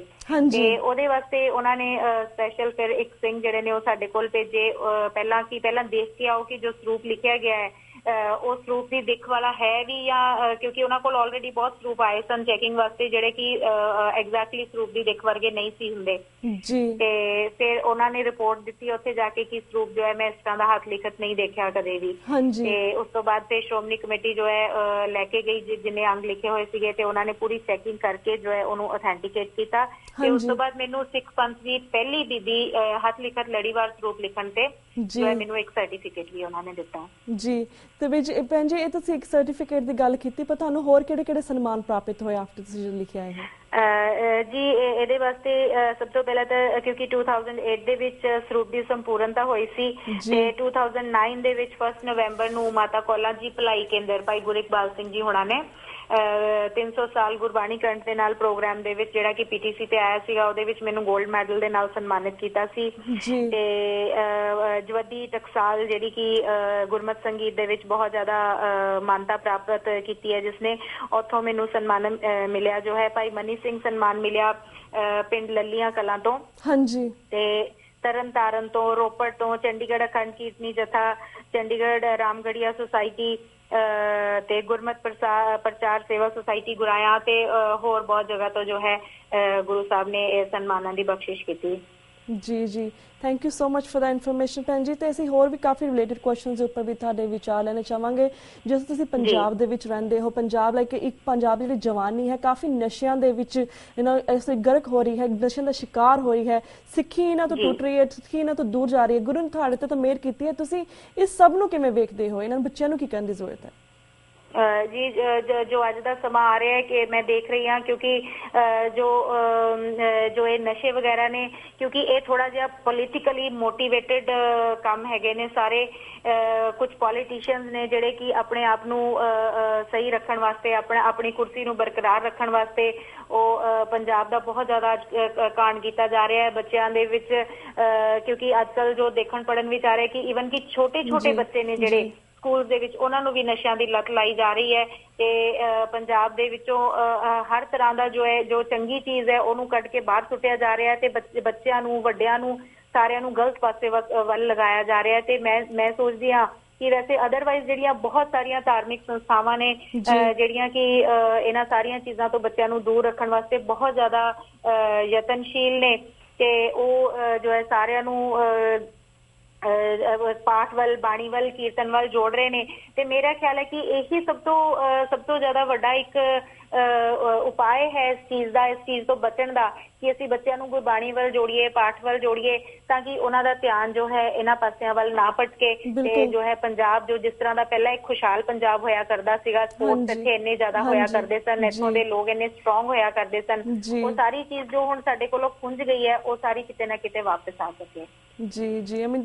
S2: ਤੇ ਉਹਦੇ ਵਾਸਤੇ ਉਹਨਾਂ ਨੇ ਸਪੈਸ਼ਲ ਫਿਰ ਇੱਕ ਸਿੰਘ ਜਿਹੜੇ ਨੇ ਉਹ ਸਾਡੇ ਕੋਲ ਭੇਜੇ, ਪਹਿਲਾਂ ਦੇਖ ਕੇ ਆਓ ਕਿ ਜੋ ਸਰੂਪ ਲਿਖਿਆ ਗਿਆ ਹੈ ਉਹ ਸਰੂਪ ਦੀ ਦਿੱਖ ਵਾਲਾ ਹੈ ਵੀ ਜਾਂ, ਕਿਉਂਕਿ ਉਹਨਾਂ ਕੋਲ ਆਲਰੇਡੀ ਬਹੁਤ ਸਰੂਪ ਆਏ ਸਨ ਚੈਕਿੰਗ ਵਾਸਤੇ ਜਿਹੜੇ ਕਿ ਐਗਜ਼ੈਕਟਲੀ ਸਰੂਪ ਦੀ ਦਿੱਖ ਵਰਗੇ ਨਹੀਂ ਸੀ ਹੁੰਦੇ ਤੇ ਫਿਰ ਉਹਨਾਂ ਨੇ ਰਿਪੋਰਟ ਦਿੱਤੀ ਉੱਥੇ ਜਾ ਕੇ ਕਿ ਸਰੂਪ ਜੋ ਹੈ ਮੈਂ ਇਸ ਤਰ੍ਹਾਂ ਦਾ ਹੱਥ ਲਿਖਤ ਨਹੀਂ ਦੇਖਿਆ ਕਦੇ ਵੀ। ਤੇ ਉਸ ਤੋਂ ਬਾਅਦ ਫਿਰ ਸ਼੍ਰੋਮਣੀ ਕਮੇਟੀ ਜੋ ਹੈ ਲੈ ਕੇ ਗਈ ਜਿੰਨੇ ਅੰਗ ਲਿਖੇ ਹੋਏ ਸੀਗੇ ਤੇ ਉਹਨਾਂ ਨੇ ਪੂਰੀ ਚੈਕਿੰਗ ਕਰਕੇ ਜੋ ਹੈ ਉਹਨੂੰ ਅਥੈਂਟੀਕੇਟ ਕੀਤਾ ਤੇ ਉਸ ਤੋਂ ਬਾਅਦ ਮੈਨੂੰ ਸਿੱਖ ਪੰਥ ਦੀ ਪਹਿਲੀ ਬੀਬੀ ਹੱਥ ਲਿਖਤ ਲੜੀਵਾਰ ਸਰੂਪ ਲਿਖਣ ਤੇ ਜੋ ਹੈ ਮੈਨੂੰ ਇੱਕ ਸਰਟੀਫਿਕੇਟ ਵੀ ਉਹਨਾਂ ਨੇ ਦਿੱਤਾ।
S1: ਜੀ ਤੇ ਵਿੱਚ ਭੈਣ ਜੀ ਇਹ ਤੁਸੀਂ ਇੱਕ ਸਰਟੀਫਿਕੇਟ ਦੀ ਗੱਲ ਕੀਤੀ, ਪਰ ਤੁਹਾਨੂੰ ਹੋਰ ਕਿਹੜੇ ਸਨਮਾਨ ਪ੍ਰਾਪਤ ਹੋਏ ਆਫਟਰ ਤੁਸੀਂ ਲਿਖਿਆ ਇਹ?
S2: ਜੀ ਇਹਦੇ ਵਾਸਤੇ ਸਭ ਤੋਂ ਪਹਿਲਾਂ ਤਾਂ ਕਿਉਂਕਿ 2008 ਦੇ ਵਿੱਚ ਸਰੂਪ ਦੀ ਸੰਪੂਰਨਤਾ ਹੋਈ ਸੀ ਤੇ 2009 ਦੇ ਵਿੱਚ 1 ਨਵੰਬਰ ਨੂੰ ਮਾਤਾ ਕੌਲਾਂ ਜੀ ਭਲਾਈ ਕੇਂਦਰ ਭਾਈ ਗੁਰਿਕਬਾਲ ਸਿੰਘ ਜੀ ਹੋਣਾ ਨੇ 300 ਸਾਲ ਗੁਰਬਾਣੀ ਕੰਠ ਦੇ ਨਾਲ ਪ੍ਰੋਗਰਾਮ ਦੇ ਵਿੱਚ ਜਿਹੜਾ ਕਿ ਪੀਟੀਸੀ ਤੇ ਆਇਆ ਸੀਗਾ ਉਹਦੇ ਵਿੱਚ ਮੈਨੂੰ 골ਡ ਮੈਡਲ ਦੇ ਨਾਲ ਸਨਮਾਨਿਤ ਕੀਤਾ ਸੀ ਤੇ ਜਵੱਦੀ ਟਕਸਾਲ ਜਿਹੜੀ ਕਿ ਗੁਰਮਤ ਸੰਗੀਤ ਦੇ ਵਿੱਚ ਬਹੁਤ ਜ਼ਿਆਦਾ ਮਾਨਤਾ ਪ੍ਰਾਪਤ ਕੀਤੀ ਹੈ ਜਿਸਨੇ ਉੱਥੋਂ ਮੈਨੂੰ ਸਨਮਾਨ ਮਿਲਿਆ ਜੋ ਹੈ ਭਾਈ ਮਨੀ ਸਿੰਘ ਸਨਮਾਨ ਮਿਲਿਆ ਪਿੰਡ ਲੱਲੀਆਂ ਕਲਾਂ ਤੋਂ ਤੇ ਤਰਨ ਤਾਰਨ ਤੋਂ, ਰੋਪੜ ਤੋਂ, ਚੰਡੀਗੜ੍ਹ ਅਖੰਡ ਕੀਰਤਨੀ ਜਥਾ, ਚੰਡੀਗੜ੍ਹ ਰਾਮਗੜੀਆ ਸੁਸਾਇਟੀ ਤੇ ਗੁਰਮਤ ਪ੍ਰਚਾਰ ਸੇਵਾ ਸੁਸਾਇਟੀ ਗੁਰਾਇਆ ਤੇ ਹੋਰ ਬਹੁਤ ਜਗ੍ਹਾ ਤੋਂ ਜੋ ਹੈ ਗੁਰੂ ਸਾਹਿਬ ਨੇ ਇਹ ਸਨਮਾਨਾਂ ਦੀ ਬਖਸ਼ਿਸ਼ ਕੀਤੀ।
S1: ਜੀ thank you so much for the information ਭੈਣ ਜੀ। ਤੇ ਅਸੀਂ ਹੋਰ ਵੀ ਕਾਫੀ ਰਿਲੇਟਡ ਕੁਐਸਚਨਸ ਦੇ ਉੱਪਰ ਵੀ ਤੁਹਾਡੇ ਵਿਚਾਰ ਲੈਣੇ ਚਾਹਾਂਗੇ। ਜਿਸ ਤੁਸੀਂ ਪੰਜਾਬ ਦੇ ਵਿੱਚ ਰਹਿੰਦੇ ਹੋ, ਪੰਜਾਬ ਲਾਈਕ ਇੱਕ ਪੰਜਾਬ ਦੀ ਜਿਹੜੀ ਜਵਾਨੀ ਹੈ ਕਾਫੀ ਨਸ਼ਿਆਂ ਦੇ ਵਿੱਚ ਗਰਕ ਹੋ ਰਹੀ ਹੈ, ਨਸ਼ਿਆਂ ਦਾ ਸ਼ਿਕਾਰ ਹੋ ਰਹੀ ਹੈ, ਸਿੱਖੀ ਇਹਨਾਂ ਤੋਂ ਟੁੱਟ ਰਹੀ ਹੈ, ਸਿੱਖੀ ਇਹਨਾਂ ਤੋਂ ਦੂਰ ਜਾ ਰਹੀ ਹੈ। ਗੁਰੂ ਨੇ ਤੁਹਾਡੇ ਤੇ ਤਾਂ ਮਿਹਰ ਕੀਤੀ ਹੈ, ਤੁਸੀਂ ਇਸ ਸਭ ਨੂੰ ਕਿਵੇਂ ਵੇਖਦੇ ਹੋ? ਇਹਨਾਂ ਬੱਚਿਆਂ ਨੂੰ ਕੀ ਕਰਨ ਦੀ ਜ਼ਰੂਰਤ ਹੈ?
S2: ਜੀ ਜੋ ਅੱਜ ਦਾ ਸਮਾਂ ਆ ਰਿਹਾ ਹੈ ਕਿ ਮੈਂ ਦੇਖ ਰਹੀ ਹਾਂ ਕਿਉਂਕਿ ਜੋ ਇਹ ਨਸ਼ੇ ਵਗੈਰਾ ਨੇ ਕਿਉਂਕਿ ਇਹ ਥੋੜਾ ਜਿਹਾ ਪੋਲੀਟੀਕਲੀ ਮੋਟੀਵੇਟਡ ਕੰਮ ਹੈਗੇ ਨੇ ਸਾਰੇ। ਕੁਝ ਪੋਲੀਟੀਸ਼ੀਅਨਸ ਨੇ ਜਿਹੜੇ ਕਿ ਆਪਣੇ ਆਪ ਨੂੰ ਸਹੀ ਰੱਖਣ ਵਾਸਤੇ ਆਪਣੀ ਕੁਰਸੀ ਨੂੰ ਬਰਕਰਾਰ ਰੱਖਣ ਵਾਸਤੇ ਉਹ ਪੰਜਾਬ ਦਾ ਬਹੁਤ ਜ਼ਿਆਦਾ ਕਾਂਡ ਕੀਤਾ ਜਾ ਰਿਹਾ ਹੈ ਬੱਚਿਆਂ ਦੇ ਵਿੱਚ ਕਿਉਂਕਿ ਅੱਜ ਕੱਲ ਜੋ ਦੇਖਣ ਪੜਨ ਵਿੱਚ ਆ ਰਿਹਾ ਕਿ ਈਵਨ ਕਿ ਛੋਟੇ ਬੱਚੇ ਨੇ ਜਿਹੜੇ ਸਕੂਲ ਦੇ ਵਿੱਚ ਉਹਨਾਂ ਨੂੰ ਵੀ ਨਸ਼ਿਆਂ ਦੀ ਲੱਤ ਲਾਈ ਜਾ ਰਹੀ ਹੈ ਤੇ ਪੰਜਾਬ ਦੇ ਵਿੱਚੋਂ ਹਰ ਤਰ੍ਹਾਂ ਦਾ ਜੋ ਚੰਗੀ ਚੀਜ਼ ਹੈ ਉਹਨੂੰ ਕੱਢ ਕੇ ਬਾਹਰ ਸੁੱਟਿਆ ਜਾ ਰਿਹਾ ਤੇ ਬੱਚਿਆਂ ਨੂੰ ਵੱਡਿਆਂ ਨੂੰ ਸਾਰਿਆਂ ਨੂੰ ਗਲਤ ਪਾਸੇ ਵੱਲ ਲਗਾਇਆ ਜਾ ਰਿਹਾ ਤੇ ਮੈਂ ਸੋਚਦੀ ਹਾਂ ਕਿ ਵੈਸੇ ਅਦਰਵਾਈਜ਼ ਜਿਹੜੀਆਂ ਬਹੁਤ ਸਾਰੀਆਂ ਧਾਰਮਿਕ ਸੰਸਥਾਵਾਂ ਨੇ ਜਿਹੜੀਆਂ ਕਿ ਇਹਨਾਂ ਸਾਰੀਆਂ ਚੀਜ਼ਾਂ ਤੋਂ ਬੱਚਿਆਂ ਨੂੰ ਦੂਰ ਰੱਖਣ ਵਾਸਤੇ ਬਹੁਤ ਜ਼ਿਆਦਾ ਯਤਨਸ਼ੀਲ ਨੇ ਤੇ ਉਹ ਜੋ ਹੈ ਸਾਰਿਆਂ ਨੂੰ ਪਾਠ ਵੱਲ, ਬਾਣੀ ਵੱਲ, ਕੀਰਤਨ ਵੱਲ ਜੋੜ ਰਹੇ ਨੇ ਤੇ ਮੇਰਾ ਖਿਆਲ ਹੈ ਕਿ ਇਹੀ ਸਭ ਤੋਂ ਜ਼ਿਆਦਾ ਵੱਡਾ ਇੱਕ ਉਪਾਅ ਹੈ ਇਸ ਚੀਜ਼ ਤੋਂ ਬਚਣ ਦਾ ਕਿ ਅਸੀਂ ਬੱਚਿਆਂ ਨੂੰ ਗੁਰਬਾਣੀ ਵੱਲ ਜੋੜੀਏ, ਪਾਠ ਵੱਲ ਜੋੜੀਏ ਤਾਂ ਕਿ ਉਹਨਾਂ ਦਾ ਧਿਆਨ ਜੋ ਹੈ ਇਹਨਾਂ ਪਾਸਿਆਂ ਵੱਲ ਨਾ ਭਟਕੇ ਤੇ ਜੋ ਹੈ ਪੰਜਾਬ ਜੋ ਜਿਸ ਤਰ੍ਹਾਂ ਦਾ ਪਹਿਲਾਂ ਇੱਕ ਖੁਸ਼ਹਾਲ ਪੰਜਾਬ ਹੋਇਆ ਕਰਦਾ ਸੀਗਾ, ਸਪੋਰਟਸ ਇੱਥੇ ਇੰਨੇ ਜ਼ਿਆਦਾ ਹੋਇਆ ਕਰਦੇ ਸਨ, ਇੱਥੋਂ ਦੇ ਲੋਕ ਇੰਨੇ ਸਟਰੋਂਗ ਹੋਇਆ ਕਰਦੇ ਸਨ, ਉਹ ਸਾਰੀ ਚੀਜ਼ ਜੋ ਹੁਣ ਸਾਡੇ ਕੋਲੋਂ ਖੁੰਝ ਗਈ ਹੈ ਉਹ ਸਾਰੀ ਕਿਤੇ ਨਾ ਕਿਤੇ ਵਾਪਸ ਆ ਸਕੇ।
S1: ਜੀ I mean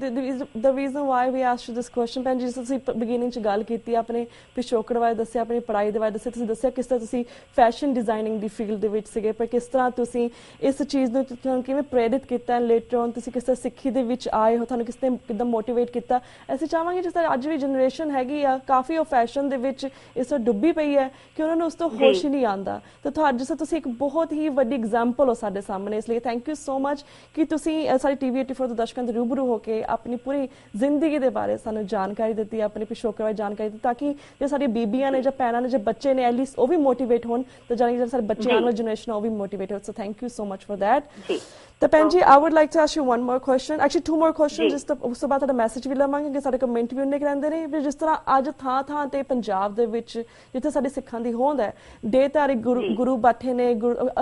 S1: the reason why we asked you this question ਭੈਣ ਜੀ ਤੁਸੀਂ ਬਿਗਿਨਿੰਗ 'ਚ ਗੱਲ ਕੀਤੀ ਆਪਣੇ ਪਿਛੋਕੜ ਬਾਰੇ ਦੱਸਿਆ, ਆਪਣੀ ਪੜ੍ਹਾਈ ਦੇ ਬਾਰੇ ਦੱਸਿਆ, ਤੁਸੀਂ ਦੱਸਿਆ ਕਿਸ ਤਰ੍ਹਾਂ ਤੁਸੀਂ ਫੈਸ਼ਨ ਡਿਜ਼ਾਈਨਿੰਗ ਦੀ ਫੀਲਡ ਦੇ ਵਿੱਚ ਸੀਗੇ ਪਰ ਕਿਸ ਤਰ੍ਹਾਂ ਤੁਸੀਂ ਇਸ ਚੀਜ਼ ਨੂੰ ਤੁਹਾਨੂੰ ਕਿਵੇਂ ਪ੍ਰੇਰਿਤ ਕੀਤਾ ਲੇਟਰ ਔਨ ਤੁਸੀਂ ਕਿਸ ਤਰ੍ਹਾਂ ਸਿੱਖੀ ਦੇ ਵਿੱਚ ਆਏ ਹੋ, ਤੁਹਾਨੂੰ ਕਿਸ ਨੇ ਕਿੱਦਾਂ ਮੋਟੀਵੇਟ ਕੀਤਾ। ਅਸੀਂ ਚਾਹਾਂਗੇ ਜਿਸ ਤਰ੍ਹਾਂ ਅੱਜ ਵੀ ਜਨਰੇਸ਼ਨ ਹੈਗੀ ਆ ਕਾਫੀ ਉਹ ਫੈਸ਼ਨ ਦੇ ਵਿੱਚ ਇਸ ਤਰ੍ਹਾਂ ਡੁੱਬੀ ਪਈ ਹੈ ਕਿ ਉਹਨਾਂ ਨੂੰ ਉਸ ਤੋਂ ਹੋਸ਼ ਹੀ ਨਹੀਂ ਆਉਂਦਾ ਤਾਂ ਤੁਹਾਡੇ ਜਿਸ ਤਰ੍ਹਾਂ ਤੁਸੀਂ ਇੱਕ ਬਹੁਤ ਹੀ ਵੱਡੀ ਐਗਜ਼ਾਮਪਲ ਹੋ ਸਾਡੇ ਸਾਹਮਣੇ। ਇਸ ਲਈ ਥੈਂਕ ਯੂ ਸੋ ਮਚ ਕਿ ਤੁਸੀਂ ਸਾਡੀ TV 84 ਦੇ ਦਰਸ਼ਕਾਂ ਦੇ ਰੂਬਰੂ ਹੋ ਕੇ ਆਪਣੀ ਪੂਰੀ ਜ਼ਿੰਦਗੀ ਦੇ ਬਾਰੇ ਸਾਨੂੰ ਜਾਣਕਾਰੀ ਦਿੱਤੀ, ਆਪਣੀ ਪਿਛੋਕੜ ਬਾਰੇ ਜਾਣਕਾਰੀ ਦਿੱਤੀ ਤਾਂ ਕਿ ਜੇ ਸਾਡੀਆਂ ਬੀਬੀਆਂ ਨੇ ਜਾਂ ਭੈਣਾਂ ਨੇ ਜਾਂ ਬੱਚੇ ਨੇ ਐਟਲੀਸਟ ਉਹ ਵੀ ਮੋਟੀਵੇਟ ਹੋਣ ਤਾਂ ਜਾਨੀ ਜਿਹੜੇ ਸਾਡੇ ਬੱਚੇ ਆਉਣ ਵਾਲੀ ਜਨਰੇਸ਼ਨ ਉਹ ਵੀ ਮੋਟੀਵੇਟ ਹੋ। So thank you so much for that. ਤਾਂ ਭੈਣ ਜੀ I would like to ask you one more question, actually two more questions, ਜਿਸ ਤੋਂ ਉਸ ਤੋਂ ਬਾਅਦ ਤੁਹਾਡਾ ਮੈਸੇਜ ਵੀ ਲਵਾਂਗੇ ਕਿ ਸਾਡੇ ਕਮੈਂਟ ਵੀ ਉਹਨੇ ਰਹਿੰਦੇ ਨੇ ਵੀ ਜਿਸ ਤਰ੍ਹਾਂ ਅੱਜ ਥਾਂ ਤੇ ਪੰਜਾਬ ਦੇ ਵਿੱਚ ਜਿੱਥੇ ਸਾਡੇ ਸਿੱਖਾਂ ਦੀ ਹੋਂਦ ਹੈ ਦੇਹਧਾਰੀ ਗੁਰੂ ਬੈਠੇ ਨੇ,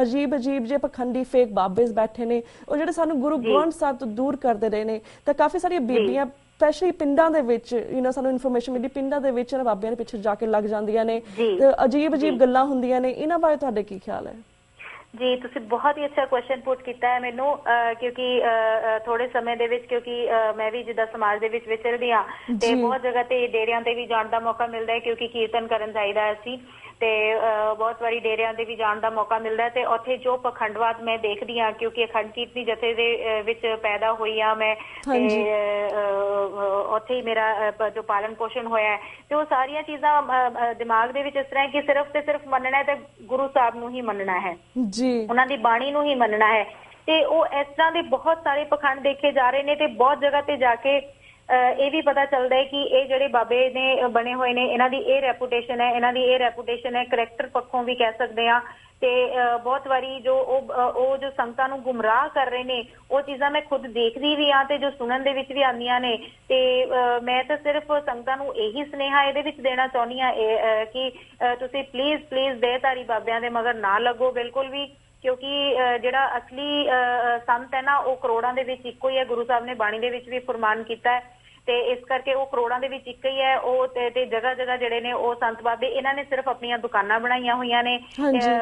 S1: ਅਜੀਬ ਜਿਹੇ ਪਖੰਡੀ ਫੇਕ ਬਾਬੇ ਬੈਠੇ ਨੇ ਉਹ ਜਿਹੜੇ ਸਾਨੂੰ ਗੁਰੂ ਗ੍ਰੰਥ ਸਾਹਿਬ ਤੋਂ ਦੂਰ ਕਰਦੇ ਰਹੇ ਨੇ ਤਾਂ ਕਾਫੀ ਸਾਰੀਆਂ ਬੀਬੀਆਂ ਸਪੈਸ਼ਲੀ ਪਿੰਡਾਂ ਦੇ ਵਿੱਚ ਸਾਨੂੰ ਇਨਫੋਰਮੇਸ਼ਨ ਮਿਲੀ ਪਿੰਡਾਂ ਦੇ ਵਿੱਚ ਬਾਬਿਆਂ ਦੇ ਪਿੱਛੇ ਜਾ ਕੇ ਲੱਗ ਜਾਂਦੀਆਂ ਨੇ ਤੇ ਅਜੀਬ ਗੱਲਾਂ ਹੁੰਦੀਆਂ ਨੇ, ਇਹਨਾਂ ਬਾਰੇ ਤੁਹਾਡੇ ਕੀ ਖਿਆਲ ਹੈ?
S2: ਜੀ ਤੁਸੀਂ ਬਹੁਤ ਹੀ ਅੱਛਾ ਕੁਐਸਚਨ ਪੁੱਟ ਕੀਤਾ ਹੈ ਮੈਨੂੰ ਕਿਉਂਕਿ ਥੋੜੇ ਸਮੇਂ ਦੇ ਵਿੱਚ ਕਿਉਂਕਿ ਮੈਂ ਵੀ ਜਿੱਦਾਂ ਸਮਾਜ ਦੇ ਵਿੱਚ ਵਿਚਰਦੀ ਹਾਂ ਤੇ ਬਹੁਤ ਜਗ੍ਹਾ ਤੇ ਡੇਰਿਆਂ ਤੇ ਵੀ ਜਾਣ ਦਾ ਮੌਕਾ ਮਿਲਦਾ ਹੈ ਕਿਉਂਕਿ ਕੀਰਤਨ ਕਰਨ ਜਾਈਦਾ ਅਸੀਂ ਤੇ ਬਹੁਤ ਵਾਰੀ ਡੇਰਿਆਂ ਦੇ ਵੀ ਜਾਣ ਦਾ ਮੌਕਾ ਮਿਲਦਾ ਹੈ ਤੇ ਉੱਥੇ ਜੋ ਪਖੰਡਵਾਦ ਮੈਂ ਦੇਖਦੀ ਹਾਂ ਕਿਉਂਕਿ ਅਖੰਡ ਕੀਰਤਨੀ ਜਥੇ ਦੇ ਵਿੱਚ ਪੈਦਾ ਹੋਈ ਹਾਂ ਮੈਂ ਉੱਥੇ ਹੀ ਮੇਰਾ ਜੋ ਪਾਲਣ ਪੋਸ਼ਣ ਹੋਇਆ ਹੈ ਤੇ ਉਹ ਸਾਰੀਆਂ ਚੀਜ਼ਾਂ ਦਿਮਾਗ ਦੇ ਵਿੱਚ ਇਸ ਤਰ੍ਹਾਂ ਕਿ ਸਿਰਫ ਤੇ ਸਿਰਫ ਮੰਨਣਾ ਹੈ ਤੇ ਗੁਰੂ ਸਾਹਿਬ ਨੂੰ ਹੀ ਮੰਨਣਾ ਹੈ, ਉਹਨਾਂ ਦੀ ਬਾਣੀ ਨੂੰ ਹੀ ਮੰਨਣਾ ਹੈ ਤੇ ਉਹ ਇਸ ਤਰ੍ਹਾਂ ਦੇ ਬਹੁਤ ਸਾਰੇ ਪਖੰਡ ਦੇਖੇ ਜਾ ਰਹੇ ਨੇ ਤੇ ਬਹੁਤ ਜਗ੍ਹਾ ਤੇ ਜਾ ਕੇ ਇਹ ਵੀ ਪਤਾ ਚੱਲਦਾ ਹੈ ਕਿ ਇਹ ਜਿਹੜੇ ਬਾਬੇ ਨੇ ਬਣੇ ਹੋਏ ਨੇ ਇਹਨਾਂ ਦੀ ਇਹ ਰੈਪੂਟੇਸ਼ਨ ਹੈ, ਕਰੈਕਟਰ ਪੱਖੋਂ ਵੀ ਕਹਿ ਸਕਦੇ ਹਾਂ ਤੇ ਬਹੁਤ ਵਾਰੀ ਜੋ ਉਹ ਜੋ ਸੰਗਤਾਂ ਨੂੰ ਗੁੰਮਰਾਹ ਕਰ ਰਹੇ ਨੇ ਉਹ ਚੀਜ਼ਾਂ ਮੈਂ ਖੁਦ ਦੇਖਦੀ ਵੀ ਹਾਂ ਤੇ ਜੋ ਸੁਣਨ ਦੇ ਵਿੱਚ ਵੀ ਆਉਂਦੀਆਂ ਨੇ ਤੇ ਮੈਂ ਤਾਂ ਸਿਰਫ ਸੰਗਤਾਂ ਨੂੰ ਇਹੀ ਸੁਨੇਹਾ ਇਹਦੇ ਵਿੱਚ ਦੇਣਾ ਚਾਹੁੰਦੀ ਹਾਂ ਕਿ ਤੁਸੀਂ ਪਲੀਜ਼ ਦੇਹਧਾਰੀ ਬਾਬਿਆਂ ਦੇ ਮਗਰ ਨਾ ਲੱਗੋ ਬਿਲਕੁਲ ਵੀ ਕਿਉਂਕਿ ਜਿਹੜਾ ਅਸਲੀ ਸੰਤ ਹੈ ਨਾ ਉਹ ਕਰੋੜਾਂ ਦੇ ਵਿੱਚ ਇੱਕੋ ਹੀ ਹੈ, ਗੁਰੂ ਸਾਹਿਬ ਨੇ ਬਾਣੀ ਦੇ ਵਿੱਚ ਵੀ ਫਰਮਾਨ ਕੀਤਾ ਹੈ ਤੇ ਇਸ ਕਰਕੇ ਉਹ ਕਰੋੜਾਂ ਦੇ ਵਿੱਚ ਇੱਕ ਹੀ ਹੈ ਉਹ ਤੇ ਜਗ੍ਹਾ ਜਿਹੜੇ ਨੇ ਉਹ ਸੰਤ ਬਾਬੇ ਇਹਨਾਂ ਨੇ ਸਿਰਫ ਆਪਣੀਆਂ ਦੁਕਾਨਾਂ ਬਣਾਈਆਂ ਹੋਈਆਂ ਨੇ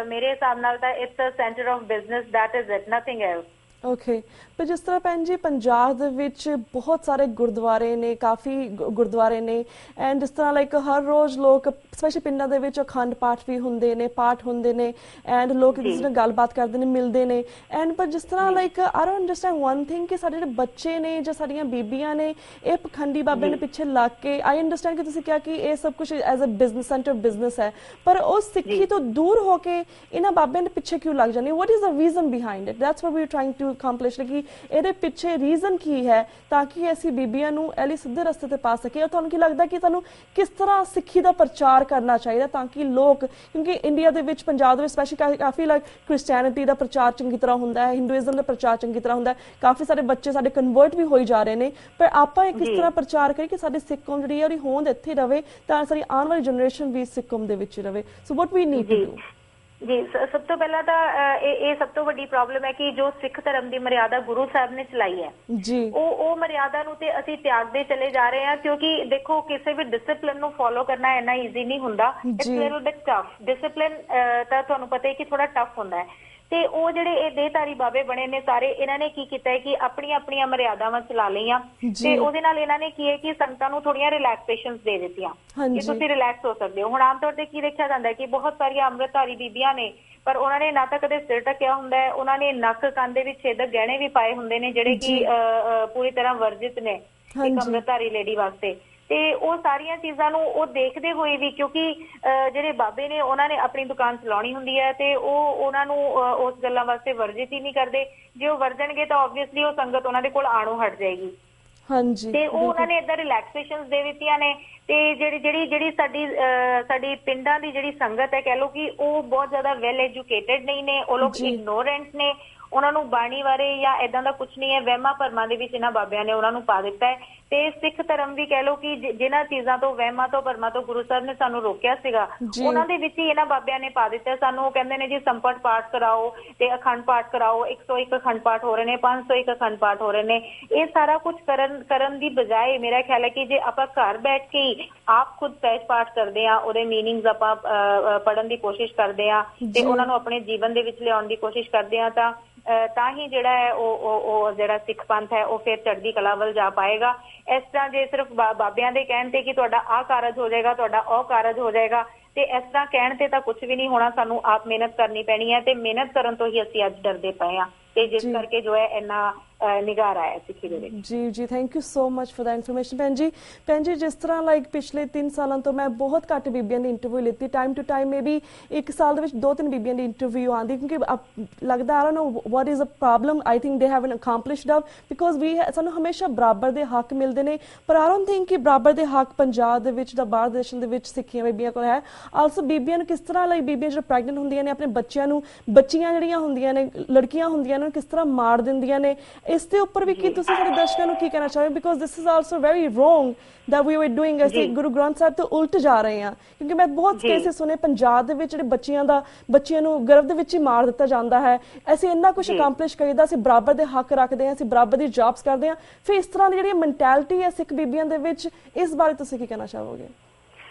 S2: ਮੇਰੇ ਹਿਸਾਬ ਨਾਲ ਤਾਂ it's a centre of business that is it, nothing else.
S1: Okay ਪਰ ਜਿਸ ਤਰ੍ਹਾਂ ਭੈਣ ਜੀ ਪੰਜਾਬ ਦੇ ਵਿੱਚ ਬਹੁਤ ਸਾਰੇ ਗੁਰਦੁਆਰੇ ਨੇ, ਕਾਫੀ ਗੁਰਦੁਆਰੇ ਨੇ ਐਂਡ ਜਿਸ ਤਰ੍ਹਾਂ ਲਾਈਕ ਹਰ ਰੋਜ਼ ਲੋਕ ਸਪੈਸ਼ਲੀ ਪਿੰਡਾਂ ਦੇ ਵਿੱਚ ਅਖੰਡ ਪਾਠ ਵੀ ਹੁੰਦੇ ਨੇ, ਪਾਠ ਹੁੰਦੇ ਨੇ ਐਂਡ ਲੋਕ ਕਿਸੇ ਨਾਲ ਗੱਲਬਾਤ ਕਰਦੇ ਨੇ, ਮਿਲਦੇ ਨੇ ਐਂਡ ਪਰ ਜਿਸ ਤਰ੍ਹਾਂ like I don't understand one thing ਕਿ ਸਾਡੇ ਜਿਹੜੇ ਬੱਚੇ ਨੇ ਜਾਂ ਸਾਡੀਆਂ ਬੀਬੀਆਂ ਨੇ ਇਹ ਪਖੰਡੀ ਬਾਬੇ ਦੇ ਪਿੱਛੇ ਲੱਗ ਕੇ ਆਈ ਅੰਡਰਸਟੈਂਡ ਕਿ ਤੁਸੀਂ ਕਿਹਾ ਕਿ ਇਹ ਸਭ ਕੁਝ as a business centre business ਹੈ ਪਰ ਉਹ ਸਿੱਖੀ ਤੋਂ ਦੂਰ ਹੋ ਕੇ ਇਹਨਾਂ ਬਾਬਿਆਂ ਦੇ ਪਿੱਛੇ ਕਿਉਂ ਲੱਗ ਜਾਂਦੇ? What is the reason behind it? That's what we are trying to accomplish ਕਿ ਇਹਦੇ ਪਿੱਛੇ ਰੀਜ਼ਨ ਕੀ ਹੈ ਤਾਂ ਕਿ ਅਸੀਂ ਬੀਬੀਆਂ ਨੂੰ ਐਲੀ ਸਿੱਧੇ ਰਸਤੇ ਤੇ ਪਾ ਸਕੀਏ। ਤੁਹਾਨੂੰ ਕੀ ਲੱਗਦਾ ਕਿ ਤੁਹਾਨੂੰ ਕਿਸ ਤਰ੍ਹਾਂ ਸਿੱਖੀ ਦਾ ਪ੍ਰਚਾਰ ਕਰਨਾ ਚਾਹੀਦਾ ਤਾਂ ਕਿ ਲੋਕ ਕਿਉਂਕਿ ਇੰਡੀਆ ਦੇ ਵਿੱਚ ਪੰਜਾਬ ਦੇ ਵਿੱਚ ਸਪੈਸ਼ਲੀ ਕਾਫੀ ਲਾਈਕ ਕ੍ਰਿਸਚੈਨਿਟੀ ਦਾ ਪ੍ਰਚਾਰ ਚੰਗੀ ਤਰ੍ਹਾਂ ਹੁੰਦਾ ਹੈ, ਹਿੰਦੂਇਜ਼ਮ ਦਾ ਪ੍ਰਚਾਰ ਚੰਗੀ ਤਰ੍ਹਾਂ ਹੁੰਦਾ ਹੈ, ਕਾਫੀ ਸਾਰੇ ਬੱਚੇ ਸਾਡੇ ਕਨਵਰਟ ਵੀ ਹੋਈ ਜਾ ਰਹੇ ਨੇ ਪਰ ਆਪਾਂ ਕਿਸ ਤਰ੍ਹਾਂ ਪ੍ਰਚਾਰ ਕਰੀਏ ਕਿ ਸਾਡੀ ਸਿੱਖ ਕੌਮ ਜਿਹੜੀ ਹੈ ਉਹਦੀ ਹੋਂਦ ਇੱਥੇ ਰਵੇ ਤਾਂ ਸਾਡੀ ਆਉਣ ਵਾਲੀ ਜਨਰੇਸ਼ਨ ਵੀ ਸਿੱਖ ਕੌਮ ਦੇ ਵਿੱਚ ਰਵੇ। ਸੋ ਵਾਟ ਵੀ ਨੀਡ ਟੂ ਡੂ?
S2: ਜੀ ਸਭ ਤੋਂ ਪਹਿਲਾਂ ਤਾਂ ਇਹ ਸਭ ਤੋਂ ਵੱਡੀ ਪ੍ਰੋਬਲਮ ਹੈ ਕਿ ਜੋ ਸਿੱਖ ਧਰਮ ਦੀ ਮਰਿਆਦਾ ਗੁਰੂ ਸਾਹਿਬ ਨੇ ਚਲਾਈ ਹੈ ਜੀ ਉਹ ਮਰਿਆਦਾ ਨੂੰ ਤੇ ਅਸੀਂ ਤਿਆਗਦੇ ਚਲੇ ਜਾ ਰਹੇ ਹਾਂ ਕਿਉਂਕਿ ਦੇਖੋ ਕਿਸੇ ਵੀ ਡਿਸਿਪਲਿਨ ਨੂੰ ਫੋਲੋ ਕਰਨਾ ਇੰਨਾ ਈਜ਼ੀ ਨਹੀਂ ਹੁੰਦਾ, it's little bit tough. Discipline ਤਾਂ ਤੁਹਾਨੂੰ ਪਤਾ ਹੈ ਕਿ ਥੋੜਾ ਟਫ ਹੁੰਦਾ ਹੈ ਤੇ ਉਹ ਜਿਹੜੇ ਇਹ ਦੇਹਧਾਰੀ ਬਾਬੇ ਬਣੇ ਨੇ ਸਾਰੇ ਇਹਨਾਂ ਨੇ ਕੀ ਕੀਤਾ ਹੈ ਕਿ ਆਪਣੀਆਂ ਮਰਿਆਦਾਵਾਂ ਚਲਾ ਲਈਆਂ ਤੇ ਉਹਦੇ ਨਾਲ ਇਹਨਾਂ ਨੇ ਕੀ ਹੈ ਕਿ ਸੰਗਤਾਂ ਨੂੰ ਥੋੜੀਆਂ ਰਿਲੈਕਸੇਸ਼ਨਸ ਦੇ ਦਿੱਤੀਆਂ ਕਿ ਤੁਸੀਂ ਰਿਲੈਕਸ ਹੋ ਸਕਦੇ ਹੋ। ਹੁਣ ਆਮ ਤੌਰ ਤੇ ਕੀ ਦੇਖਿਆ ਜਾਂਦਾ ਹੈ ਕਿ ਬਹੁਤ ਸਾਰੀਆਂ ਅੰਮ੍ਰਿਤਧਾਰੀ ਬੀਬੀਆਂ ਨੇ ਪਰ ਉਹਨਾਂ ਨੇ ਨਾ ਤਾਂ ਕਦੇ ਸਿਰ ਢੱਕਿਆ ਹੁੰਦਾ ਹੈ, ਉਹਨਾਂ ਨੇ ਨੱਕ ਕੰਨ ਦੇ ਵਿੱਚ ਛੇਦਕ ਗਹਿਣੇ ਵੀ ਪਾਏ ਹੁੰਦੇ ਨੇ ਜਿਹੜੇ ਕਿ ਪੂਰੀ ਤਰ੍ਹਾਂ ਵਰਜਿਤ ਨੇ ਇੱਕ ਅੰਮ੍ਰਿਤਧਾਰੀ ਲੇਡੀ ਵਾਸਤੇ ਤੇ ਉਹ ਸਾਰੀਆਂ ਚੀਜ਼ਾਂ ਨੂੰ ਉਹ ਦੇਖਦੇ ਹੋਏ ਵੀ, ਕਿਉਂਕਿ ਜਿਹੜੇ ਬਾਬੇ ਨੇ ਉਹਨਾਂ ਨੇ ਆਪਣੀ ਦੁਕਾਨ ਚਲਾਉਣੀ ਹੁੰਦੀ ਹੈ ਤੇ ਉਹ ਉਹਨਾਂ ਨੂੰ ਉਸ ਗੱਲਾਂ ਵਾਸਤੇ ਵਰਜਿਤ ਹੀ ਨਹੀਂ ਕਰਦੇ। ਜੇ ਉਹ ਵਰਜਣਗੇ ਤਾਂ ਆਬਵੀਅਸਲੀ ਉਹ ਸੰਗਤ ਉਹਨਾਂ ਦੇ ਕੋਲ ਆਣੋਂ ਹਟ ਜਾਏਗੀ।
S1: ਹਾਂਜੀ,
S2: ਤੇ ਉਹ ਉਹਨਾਂ ਨੇ ਏਦਾਂ ਰਿਲੈਕਸੇਸ਼ਨਸ ਦੇ ਦਿੱਤੀਆਂ ਨੇ। ਤੇ ਜਿਹੜੀ ਸਾਡੀ ਪਿੰਡਾਂ ਦੀ ਜਿਹੜੀ ਸੰਗਤ ਹੈ, ਕਹਿ ਲਓ ਕਿ ਉਹ ਬਹੁਤ ਜ਼ਿਆਦਾ ਵੈਲ ਐਜੂਕੇਟਡ ਨਹੀਂ ਨੇ, ਉਹ ਲੋਕ ਇਗਨੋਰੈਂਟ ਨੇ, ਉਹਨਾਂ ਨੂੰ ਬਾਣੀ ਬਾਰੇ ਜਾਂ ਏਦਾਂ ਦਾ ਕੁਝ ਨਹੀਂ ਹੈ। ਵਹਿਮਾਂ ਭਰਮਾਂ ਦੇ ਵਿੱਚ ਇਹਨਾਂ ਬਾਬਿਆਂ ਨੇ ਉਹਨਾਂ ਨੂੰ ਪਾ ਦਿੱਤਾ ਹੈ। ਤੇ ਸਿੱਖ ਧਰਮ ਵੀ ਕਹਿ ਲਓ ਕਿ ਜਿਨ੍ਹਾਂ ਚੀਜ਼ਾਂ ਤੋਂ, ਵਹਿਮਾਂ ਤੋਂ, ਭਰਮਾਂ ਤੋਂ ਗੁਰੂ ਸਾਹਿਬ ਨੇ ਸਾਨੂੰ ਰੋਕਿਆ ਸੀਗਾ, ਉਹਨਾਂ ਦੇ ਵਿੱਚ ਹੀ ਇਹਨਾਂ ਬਾਬਿਆਂ ਨੇ ਪਾ ਦਿੱਤਾ ਸਾਨੂੰ। ਉਹ ਕਹਿੰਦੇ ਨੇ ਜੀ ਸੰਪਟ ਪਾਠ ਕਰਾਓ ਤੇ ਅਖੰਡ ਪਾਠ ਕਰਾਓ, 101 ਅਖੰਡ ਪਾਠ ਹੋ ਰਹੇ ਨੇ, 501 ਅਖੰਡ ਪਾਠ ਹੋ ਰਹੇ ਨੇ। ਇਹ ਸਾਰਾ ਕੁਝ ਕਰਨ ਦੀ ਬਜਾਏ ਮੇਰਾ ਖਿਆਲ ਹੈ ਕਿ ਜੇ ਆਪਾਂ ਘਰ ਬੈਠ ਕੇ ਹੀ ਆਪ ਖੁਦ ਸਹਿਜ ਪਾਠ ਕਰਦੇ ਆ, ਉਹਦੇ ਮੀਨਿੰਗਸ ਆਪਾਂ ਪੜ੍ਹਨ ਦੀ ਕੋਸ਼ਿਸ਼ ਕਰਦੇ ਆ ਤੇ ਉਹਨਾਂ ਨੂੰ ਆਪਣੇ ਜੀਵਨ ਦੇ ਵਿੱਚ ਲਿਆਉਣ ਦੀ ਕੋਸ਼ਿਸ਼ ਕਰਦੇ ਆ, ਤਾਂ ਹੀ ਜਿਹੜਾ ਹੈ ਉਹ ਜਿਹੜਾ ਸਿੱਖ ਪੰਥ ਹੈ ਉਹ ਫਿਰ ਚੜ੍ਹਦੀ ਕਲਾ ਵੱਲ ਜਾ ਪਾਏਗਾ। ਇਸ ਤਰ੍ਹਾਂ ਜੇ ਸਿਰਫ ਬਾਬਿਆਂ ਦੇ ਕਹਿਣ ਤੇ ਕਿ ਤੁਹਾਡਾ ਆਹ ਕਾਰਜ ਹੋ ਜਾਏਗਾ, ਤੁਹਾਡਾ ਉਹ ਕਾਰਜ ਹੋ ਜਾਏਗਾ, ਤੇ ਇਸ ਤਰ੍ਹਾਂ ਕਹਿਣ ਤੇ ਤਾਂ ਕੁਝ ਵੀ ਨਹੀਂ ਹੋਣਾ। ਸਾਨੂੰ ਆਪ ਮਿਹਨਤ ਕਰਨੀ ਪੈਣੀ ਹੈ ਤੇ ਮਿਹਨਤ ਕਰਨ ਤੋਂ ਹੀ ਅਸੀਂ ਅੱਜ ਡਰਦੇ ਪਏ ਆ, ਤੇ ਜਿਸ ਕਰਕੇ ਜੋ ਹੈ ਇੰਨਾ ਨਿਗਾਰ ਆਇਆ ਸਿੱਖੀ ਦੇ ਵਿੱਚ।
S1: ਜੀ thank you so much for the information. ਭੈਣ ਜੀ ਜਿਸ ਤਰ੍ਹਾਂ ਲਾਈਕ ਪਿਛਲੇ 3 ਸਾਲਾਂ ਤੋਂ ਮੈਂ ਬਹੁਤ ਘੱਟ ਬੀਬੀਆਂ ਦੀ ਇੰਟਰਵਿਊ ਲਿੱਤੀ, time to time maybe 1 ਸਾਲ ਦੇ ਵਿੱਚ 2-3 ਬੀਬੀਆਂ ਦੀ ਇੰਟਰਵਿਊ ਆਉਂਦੀ, ਕਿਉਂਕਿ ਲੱਗਦਾ I don't know what is a problem. I think they haven't accomplished up because ਸਾਨੂੰ ਹਮੇਸ਼ਾ ਬਰਾਬਰ ਦੇ ਹੱਕ ਮਿਲਦੇ ਨੇ, ਪਰ ਆਈ ਡੋਨਟ ਥਿੰਕ ਕਿ ਬਰਾਬਰ ਦੇ ਹੱਕ ਪੰਜਾਬ ਦੇ ਵਿੱਚ ਜਾਂ ਬਾਹਰ ਦੇਸ਼ਾਂ ਦੇ ਵਿੱਚ ਸਿੱਖੀਆਂ ਬੀਬੀਆਂ ਕੋਲ ਹੈ। ਆਲਸੋ ਬੀਬੀਆਂ ਨੂੰ ਕਿਸ ਤਰ੍ਹਾਂ ਲਈ ਬੀਬੀਆਂ ਜਿਹੜੇ ਪ੍ਰੈਗਨੈਂਟ ਹੁੰਦੀਆਂ ਨੇ ਆਪਣੇ ਬੱਚਿਆਂ ਨੂੰ, ਬੱਚੀਆਂ ਜਿਹੜੀਆਂ ਹੁੰਦੀਆਂ ਨੇ, ਲੜਕੀਆਂ ਹੁੰਦੀਆਂ ਨੇ, ਕਿਸ ਤਰ੍ਹਾਂ ਮਾਰ ਦਿੰਦੀਆਂ ਨੇ, ਇਸ ਦੇ ਉੱਪਰ ਵੀ ਕੀ ਤੁਸੀਂ ਸਾਡੇ ਦਰਸ਼ਕਾਂ ਨੂੰ ਕੀ ਕਹਿਣਾ ਚਾਹੋਗੇ? Because this is also very wrong that we were doing। ਅਸੀਂ ਗੁਰੂ ਗ੍ਰੰਥ ਸਾਹਿਬ ਤੋਂ ਉਲਟ ਜਾ ਰਹੇ ਹਾਂ, ਕਿਉਂਕਿ ਮੈਂ ਬਹੁਤ ਕੇਸਿਸ ਸੁਣੇ ਪੰਜਾਬ ਦੇ ਵਿੱਚ ਜਿਹੜੇ ਬੱਚਿਆਂ ਨੂੰ ਗਰਭ ਦੇ ਵਿੱਚ ਹੀ ਮਾਰ ਦਿੱਤਾ ਜਾਂਦਾ ਹੈ। ਅਸੀਂ ਇੰਨਾ ਕੁਝ ਅਕੰਪਲਿਸ਼ ਕਰੀਦਾ, ਅਸੀਂ ਬਰਾਬਰ ਦੇ ਹੱਕ ਰੱਖਦੇ ਹਾਂ, ਅਸੀਂ ਬਰਾਬਰ ਦੀ ਜੌਬਸ ਕਰਦੇ ਹਾਂ, ਫਿਰ ਇਸ ਤਰ੍ਹਾਂ ਦੀ ਜਿਹੜੀ ਮੈਂਟੈਲਿਟੀ ਹੈ ਸਿੱਖ ਬੀਬੀਆਂ ਦੇ ਵਿੱਚ, ਇਸ ਬਾਰੇ ਤੁਸੀਂ ਕੀ ਕਹਿਣਾ ਚਾਹੋਗੇ?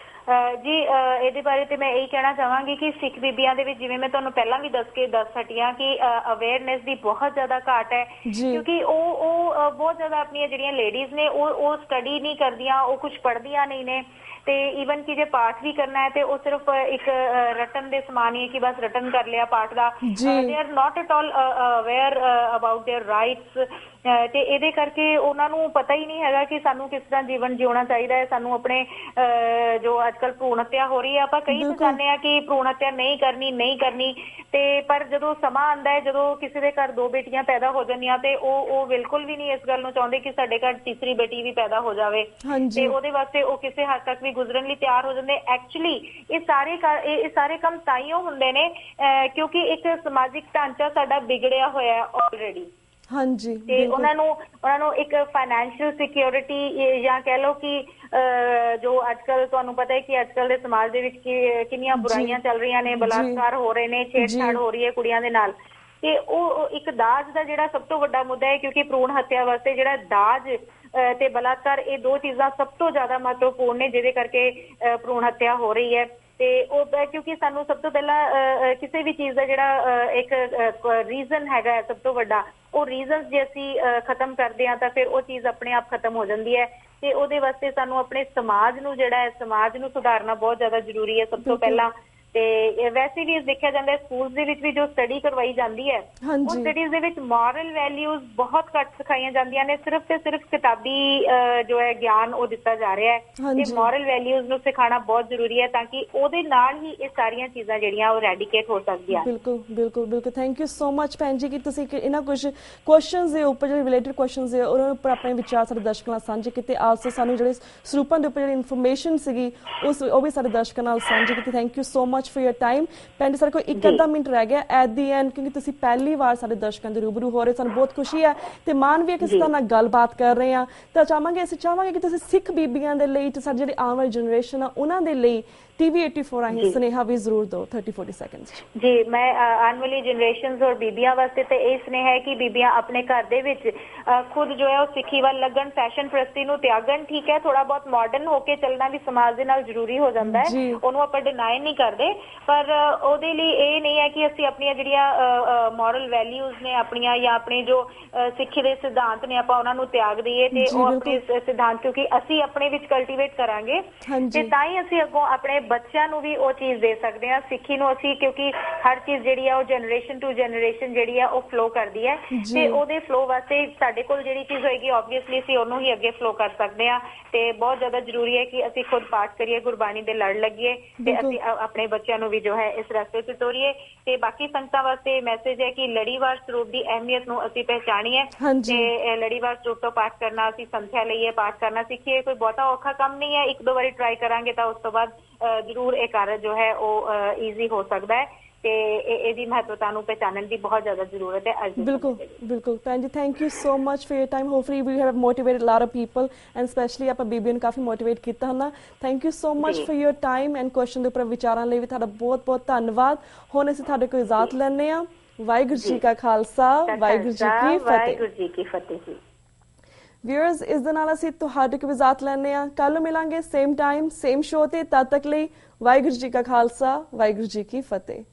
S2: ਜੀ ਇਹਦੇ ਬਾਰੇ ਤੇ ਮੈਂ ਇਹੀ ਕਹਿਣਾ ਚਾਹਾਂਗੀ ਕਿ ਸਿੱਖ ਬੀਬੀਆਂ ਦੇ ਵਿੱਚ, ਜਿਵੇਂ ਮੈਂ ਤੁਹਾਨੂੰ ਪਹਿਲਾਂ ਵੀ ਦੱਸ ਹਟੀਆਂ ਕਿ ਅਵੇਅਰਨੈਸ ਦੀ ਬਹੁਤ ਜ਼ਿਆਦਾ ਘਾਟ ਹੈ, ਕਿਉਂਕਿ ਉਹ ਬਹੁਤ ਜ਼ਿਆਦਾ ਆਪਣੀਆਂ ਜਿਹੜੀਆਂ ਲੇਡੀਜ਼ ਨੇ ਉਹ ਸਟੱਡੀ ਨਹੀਂ ਕਰਦੀਆਂ, ਉਹ ਕੁਝ ਪੜ੍ਹਦੀਆਂ ਨਹੀਂ ਨੇ। ਤੇ ਈਵਨ ਕਿ ਜੇ ਪਾਠ ਵੀ ਕਰਨਾ ਹੈ ਤੇ ਉਹ ਸਿਰਫ ਇੱਕ ਰਟਨ ਦੇ ਸਮਾਨ ਹੀ ਹੈ ਕਿ ਬਸ ਰਟਨ ਕਰ ਲਿਆ ਪਾਠ ਦਾ। They are not at all aware about their rights. ਤੇ ਇਹਦੇ ਕਰਕੇ ਉਹਨਾਂ ਨੂੰ ਪਤਾ ਹੀ ਨਹੀਂ ਹੈਗਾ ਕਿ ਸਾਨੂੰ ਕਿਸ ਤਰ੍ਹਾਂ ਜੀਵਨ ਜਿਉਣਾ ਚਾਹੀਦਾ ਹੈ। ਸਾਨੂੰ ਆਪਣੇ ਜੋ ਅੱਜ ਕੱਲ੍ਹ ਭਰੂਣ ਹੱਤਿਆ ਹੋ ਰਹੀ ਹੈ, ਆਪਾਂ ਕਈ ਚਾਹੁੰਦੇ ਹਾਂ ਕਿ ਭਰੂਣ ਹੱਤਿਆ ਨਹੀਂ ਕਰਨੀ, ਤੇ ਪਰ ਜਦੋਂ ਸਮਾਂ ਆਉਂਦਾ ਹੈ, ਜਦੋਂ ਕਿਸੇ ਦੇ ਘਰ 2 ਬੇਟੀਆਂ ਪੈਦਾ ਹੋ ਜਾਂਦੀਆਂ ਤੇ ਉਹ ਬਿਲਕੁਲ ਵੀ ਨਹੀਂ ਇਸ ਗੱਲ ਨੂੰ ਚਾਹੁੰਦੇ ਕਿ ਸਾਡੇ ਘਰ ਤੀਸਰੀ ਬੇਟੀ ਵੀ ਪੈਦਾ ਹੋ ਜਾਵੇ, ਤੇ ਉਹਦੇ ਵਾਸਤੇ ਉਹ ਕਿਸੇ ਹੱਦ ਤੱਕ ਵੀ ਗੁਜ਼ਰਨ ਲਈ ਤਿਆਰ ਹੋ ਜਾਂਦੇ। ਐਕਚੁਅਲੀ ਇਹ ਸਾਰੇ ਕੰਮ ਤਾਈਓ ਹੁੰਦੇ ਨੇ ਕਿਉਂਕਿ ਇੱਕ ਸਮਾਜਿਕ ਢਾਂਚਾ ਸਾਡਾ ਵਿਗੜਿਆ ਹੋਇਆ ਹੈ ਆਲਰੇਡੀ।
S1: ਹਾਂਜੀ,
S2: ਤੇ ਉਹਨਾਂ ਨੂੰ ਇੱਕ ਫਾਈਨੈਂਸ਼ੀਅਲ ਸਿਕਿਉਰਿਟੀ ਜਾਂ ਕਹਿ ਲਓ ਕਿ ਜੋ ਅੱਜ ਕੱਲ ਤੁਹਾਨੂੰ ਪਤਾ ਹੈ ਕਿ ਅੱਜ ਕੱਲ ਦੇ ਸਮਾਜ ਦੇ ਵਿੱਚ ਕਿੰਨੀਆਂ ਬੁਰਾਈਆਂ ਚੱਲ ਰਹੀਆਂ ਨੇ, ਬਲਾਤਕਾਰ ਹੋ ਰਹੇ ਨੇ, ਛੇੜਛਾੜ ਹੋ ਰਹੀ ਹੈ ਕੁੜੀਆਂ ਦੇ ਨਾਲ, ਤੇ ਉਹ ਇੱਕ ਦਾਜ ਦਾ ਜਿਹੜਾ ਸਭ ਤੋਂ ਵੱਡਾ ਮੁੱਦਾ ਹੈ। ਕਿਉਂਕਿ ਭਰੂਣ ਹੱਤਿਆ ਵਾਸਤੇ ਜਿਹੜਾ ਦਾਜ ਤੇ ਬਲਾਤਕਾਰ, ਇਹ 2 ਚੀਜ਼ਾਂ ਸਭ ਤੋਂ ਜ਼ਿਆਦਾ ਮਹੱਤਵਪੂਰਨ ਨੇ ਜਿਹਦੇ ਕਰਕੇ ਭਰੂਣ ਹੱਤਿਆ ਹੋ ਰਹੀ ਹੈ। ਤੇ ਉਹ ਕਿਉਂਕਿ ਸਾਨੂੰ ਸਭ ਤੋਂ ਪਹਿਲਾਂ ਕਿਸੇ ਵੀ ਚੀਜ਼ ਦਾ ਜਿਹੜਾ ਇੱਕ ਰੀਜ਼ਨ ਹੈਗਾ ਸਭ ਤੋਂ ਵੱਡਾ, ਉਹ ਰੀਜ਼ਨਸ ਜੇ ਅਸੀਂ ਖਤਮ ਕਰਦੇ ਹਾਂ ਤਾਂ ਫਿਰ ਉਹ ਚੀਜ਼ ਆਪਣੇ ਆਪ ਖਤਮ ਹੋ ਜਾਂਦੀ ਹੈ। ਤੇ ਉਹਦੇ ਵਾਸਤੇ ਸਾਨੂੰ ਆਪਣੇ ਸਮਾਜ ਨੂੰ ਸਮਾਜ ਨੂੰ ਸੁਧਾਰਨਾ ਬਹੁਤ ਜ਼ਿਆਦਾ ਜ਼ਰੂਰੀ ਹੈ ਸਭ ਤੋਂ ਪਹਿਲਾਂ। ਤੇ ਵੈਸੇ ਵੀ ਦੇਖਿਆ ਜਾਂਦਾ ਸਕੂਲ ਦੇ ਵਿੱਚ ਵੀ ਜੋ ਸਟੱਡੀ ਕਰਵਾਈ ਜਾਂਦੀ ਹੈ, ਉਹ ਸਟੱਡੀਜ਼ ਦੇ ਵਿੱਚ ਮੋਰਲ ਵੈਲਿਊਜ਼ ਬਹੁਤ ਘੱਟ ਸਿਖਾਈਆਂ ਜਾਂਦੀਆਂ ਨੇ। ਸਿਰਫ ਤੇ ਸਿਰਫ ਕਿਤਾਬੀ ਜੋ ਹੈ ਗਿਆਨ ਉਹ ਦਿੱਤਾ ਜਾ ਰਿਹਾ ਹੈ, ਤੇ ਮੋਰਲ ਵੈਲਿਊਜ਼ ਨੂੰ ਸਿਖਾਉਣਾ ਬਹੁਤ ਜ਼ਰੂਰੀ ਹੈ ਤਾਂ ਕਿ ਉਹਦੇ ਨਾਲ ਹੀ ਇਹ ਸਾਰੀਆਂ ਚੀਜ਼ਾਂ ਜਿਹੜੀਆਂ ਉਹ ਰੈਡੀਕੇਟ ਹੋ ਸਕਦੀਆਂ।
S1: ਬਿਲਕੁਲ ਥੈਂਕ ਯੂ ਸੋ ਮਚ ਭੈਣ ਜੀ ਕਿ ਤੁਸੀਂ ਇਹਨਾਂ ਕੁਝ ਕੁਐਸਚਨਸ ਦੇ ਉੱਪਰ ਜਿਹੜੇ ਰਿਲੇਟਡ ਕੁਐਸਚਨਸ ਹੈ ਉਹਨਾਂ ਉੱਪਰ ਆਪਣੇ ਵਿਚਾਰ ਸਾਡੇ ਦਰਸ਼ਕਾਂ ਨਾਲ ਸਾਂਝੇ ਕੀਤੇ। ਆਲਸੋ ਸਾਨੂੰ ਜਿਹੜੇ ਸਰੂਪਾਂ ਦੇ ਉੱਪਰ ਜਿਹੜੀ ਇਨਫੋਰਮੇਸ਼ਨ ਸੀਗੀ ਉਹ ਵੀ ਸਾਡੇ ਦਰਸ਼ਕਾਂ ਨਾਲ ਸਾਂਝੀ ਕੀਤੀ। Thank you so much for your time। ਭੈਣ ਜੀ ਸਾਡੇ ਕੋਲ 1 ਮਿੰਟ ਰਹਿ ਗਿਆ ਐਟ ਦੀ ਐਂਡ, ਕਿਉਂਕਿ ਤੁਸੀਂ ਪਹਿਲੀ ਵਾਰ ਸਾਡੇ ਦਰਸ਼ਕਾਂ ਦੇ ਰੂਬਰੂ ਹੋ ਰਹੇ, ਸਾਨੂੰ ਬਹੁਤ ਖੁਸ਼ੀ ਹੈ ਤੇ ਮਾਣ ਵੀ ਹੈ ਕਿ ਅਸੀਂ ਤੁਹਾਡੇ ਨਾਲ ਗੱਲਬਾਤ ਕਰ ਰਹੇ ਹਾਂ। ਤਾਂ ਅਸੀਂ ਚਾਹਾਂਗੇ ਕਿ ਤੁਸੀਂ ਸਿੱਖ ਬੀਬੀਆਂ ਦੇ ਲਈ ਤੇ ਸਾਡੇ ਜਿਹੜੇ ਆਉਣ ਵਾਲੀ ਜਨਰੇਸ਼ਨ ਆ ਉਹਨਾਂ ਦੇ ਲਈ TV 84 ਰਾਹੀਂ ਸੁਨੇਹਾ ਵੀ ਜ਼ਰੂਰ ਦਿਓ 30-40 ਸੈਕਿੰਡਸ।
S2: ਜੀ ਮੈਂ ਆਉਣ ਵਾਲੀ ਜਨਰੇਸ਼ਨਸ ਔਰ ਬੀਬੀਆਂ ਵਾਸਤੇ ਤੇ ਇਹ ਸੁਨੇਹਾ ਹੈ ਕਿ ਬੀਬੀਆਂ ਆਪਣੇ ਘਰ ਦੇ ਵਿੱਚ ਖੁਦ ਜੋ ਹੈ ਉਹ ਸਿੱਖੀ ਵੱਲ ਲੱਗਣ, ਫੈਸ਼ਨ ਪ੍ਰਸਤੀ ਨੂੰ ਤਿਆਗਣ। ਠੀਕ ਹੈ, ਥੋੜਾ ਬਹੁਤ ਮਾਡਰਨ ਹੋ ਕੇ ਚੱਲਣਾ ਵੀ ਸਮਾਜ ਦੇ ਨਾਲ ਜ਼ਰੂਰੀ ਹੋ ਜਾਂਦਾ ਹੈ, ਉਹਨੂੰ ਆਪਾਂ ਡਿਨਾਈ ਨਹੀਂ ਕਰਦੇ, ਤੇ ਪਰ ਉਹਦੇ ਲਈ ਇਹ ਨਹੀਂ ਹੈ ਕਿ ਅਸੀਂ ਆਪਣੀਆਂ ਜਿਹੜੀਆਂ ਮੋਰਲ ਵੈਲਿਊਜ਼ ਨੇ ਆਪਣੀਆਂ ਜਾਂ ਆਪਣੇ ਜੋ ਸਿੱਖੀ ਦੇ ਸਿਧਾਂਤ ਨੇ ਆਪਾਂ ਉਹਨਾਂ ਨੂੰ ਤਿਆਗ ਦਈਏ ਤੇ ਉਹ ਆਪਣੇ ਸਿਧਾਂਤ ਕਿਉਂਕਿ ਅਸੀਂ ਆਪਣੇ ਵਿੱਚ ਕਲਟੀਵੇਟ ਕਰਾਂਗੇ ਤੇ ਤਾਂ ਹੀ ਅਸੀਂ ਅੱਗੋਂ ਆਪਣੇ ਬੱਚਿਆਂ ਨੂੰ ਵੀ ਉਹ ਚੀਜ਼ ਦੇ ਸਕਦੇ ਹਾਂ। ਸਿੱਖੀ ਨੂੰ ਅਸੀਂ ਕਿਉਂਕਿ ਹਰ ਚੀਜ਼ ਜਿਹੜੀ ਆ ਉਹ ਜਨਰੇਸ਼ਨ ਟੂ ਜਨਰੇਸ਼ਨ ਜਿਹੜੀ ਆ ਉਹ ਫਲੋ ਕਰਦੀ ਹੈ ਤੇ ਉਹਦੇ ਫਲੋ ਵਾਸਤੇ ਸਾਡੇ ਕੋਲ ਜਿਹੜੀ ਚੀਜ਼ ਹੋਏਗੀ ਆਬਵੀਅਸਲੀ ਅਸੀਂ ਉਹਨੂੰ ਹੀ ਅੱਗੇ ਫਲੋ ਕਰ ਸਕਦੇ ਹਾਂ ਤੇ ਬਹੁਤ ਜ਼ਿਆਦਾ ਜ਼ਰੂਰੀ ਹੈ ਕਿ ਅਸੀਂ ਖੁਦ ਪਾਠ ਕਰੀਏ, ਗੁਰਬਾਣੀ ਦੇ ਲੜ ਲੱਗੀਏ ਤੇ ਅਸੀਂ ਆਪਣੇ ਬੱਚਿਆਂ ਨੂੰ ਵੀ ਜੋ ਹੈ ਇਸ ਰਸਤੇ ਤੇ ਤੋਰੀਏ। ਤੇ ਬਾਕੀ ਸੰਗਤਾਂ ਵਾਸਤੇ ਮੈਸੇਜ ਹੈ ਕਿ ਲੜੀਵਾਰ ਸਰੂਪ ਦੀ ਅਹਿਮੀਅਤ ਨੂੰ ਅਸੀਂ ਪਹਿਚਾਣੀਏ ਤੇ ਲੜੀਵਾਰ ਸਰੂਪ ਤੋਂ ਪਾਠ ਕਰਨਾ ਅਸੀਂ ਸੰਥਿਆ ਲਈਏ, ਪਾਠ ਕਰਨਾ ਸਿੱਖੀਏ। ਕੋਈ ਬਹੁਤਾ ਔਖਾ ਕੰਮ ਨਹੀਂ ਹੈ, ਇੱਕ ਦੋ ਵਾਰੀ ਟਰਾਈ ਕਰਾਂਗੇ ਤਾਂ ਉਸ ਤੋਂ ਬਾਅਦ ਜ਼ਰੂਰ ਇਹ ਕਾਰਜ ਜੋ ਹੈ ਉਹ ਈਜ਼ੀ ਹੋ ਸਕਦਾ ਹੈ ਤੇ ਇਹਦੀ ਮਹੱਤਵਤਾ ਨੂੰ ਪਹਿਚਾਨਣ ਦੀ ਬਹੁਤ ਜ਼ਿਆਦਾ ਜ਼ਰੂਰਤ ਹੈ ਅੱਜ ਦੇ
S1: ਬਿਲਕੁਲ ਬਿਲਕੁਲ ਭੈਣ ਜੀ thank you so much for your time hopefully we have motivated a lot of people and specially ਆਪਾਂ ਬੀਬੀਆਂ ਨੂੰ ਕਾਫੀ ਮੋਟੀਵੇਟ ਕੀਤਾ ਹੁੰਦਾ। Thank you so much for your time and question ਦੇ ਉੱਪਰ ਵਿਚਾਰਾਂ ਲਈ ਵੀ ਤੁਹਾਡਾ ਬਹੁਤ ਬਹੁਤ ਧੰਨਵਾਦ। ਹੁਣ ਅਸੀਂ ਤੁਹਾਡੇ ਕੋਲ ਇਜਾਜ਼ਤ ਲੈਂਦੇ ਹਾਂ। ਵਾਹਿਗੁਰੂ ਜੀ ਕਾ ਖਾਲਸਾ, ਵਾਹਿਗੁਰੂ ਜੀ ਕੀ ਫਤਿਹ।
S2: ਵਾਹਿਗੁਰੂ ਜੀ ਕੀ ਫਤਿਹ ਜੀ।
S1: ਵਿਊਅਰਸ ਇਸ ਦੇ ਨਾਲ ਅਸੀਂ ਤੁਹਾਡੇ ਕੋਲ ਇਜਾਜ਼ਤ ਲੈਂਦੇ ਹਾਂ। ਕੱਲ ਨੂੰ ਮਿਲਾਂਗੇ ਸੇਮ ਟਾਈਮ ਸੇਮ ਸ਼ੋਅ ਤੇ। ਤਦ ਤੱਕ ਲਈ ਵਾਹਿਗੁਰੂ ਜੀ ਕਾ ਖਾਲਸਾ, ਵਾਹਿਗੁਰੂ ਜੀ ਕੀ ਫਤਿਹ।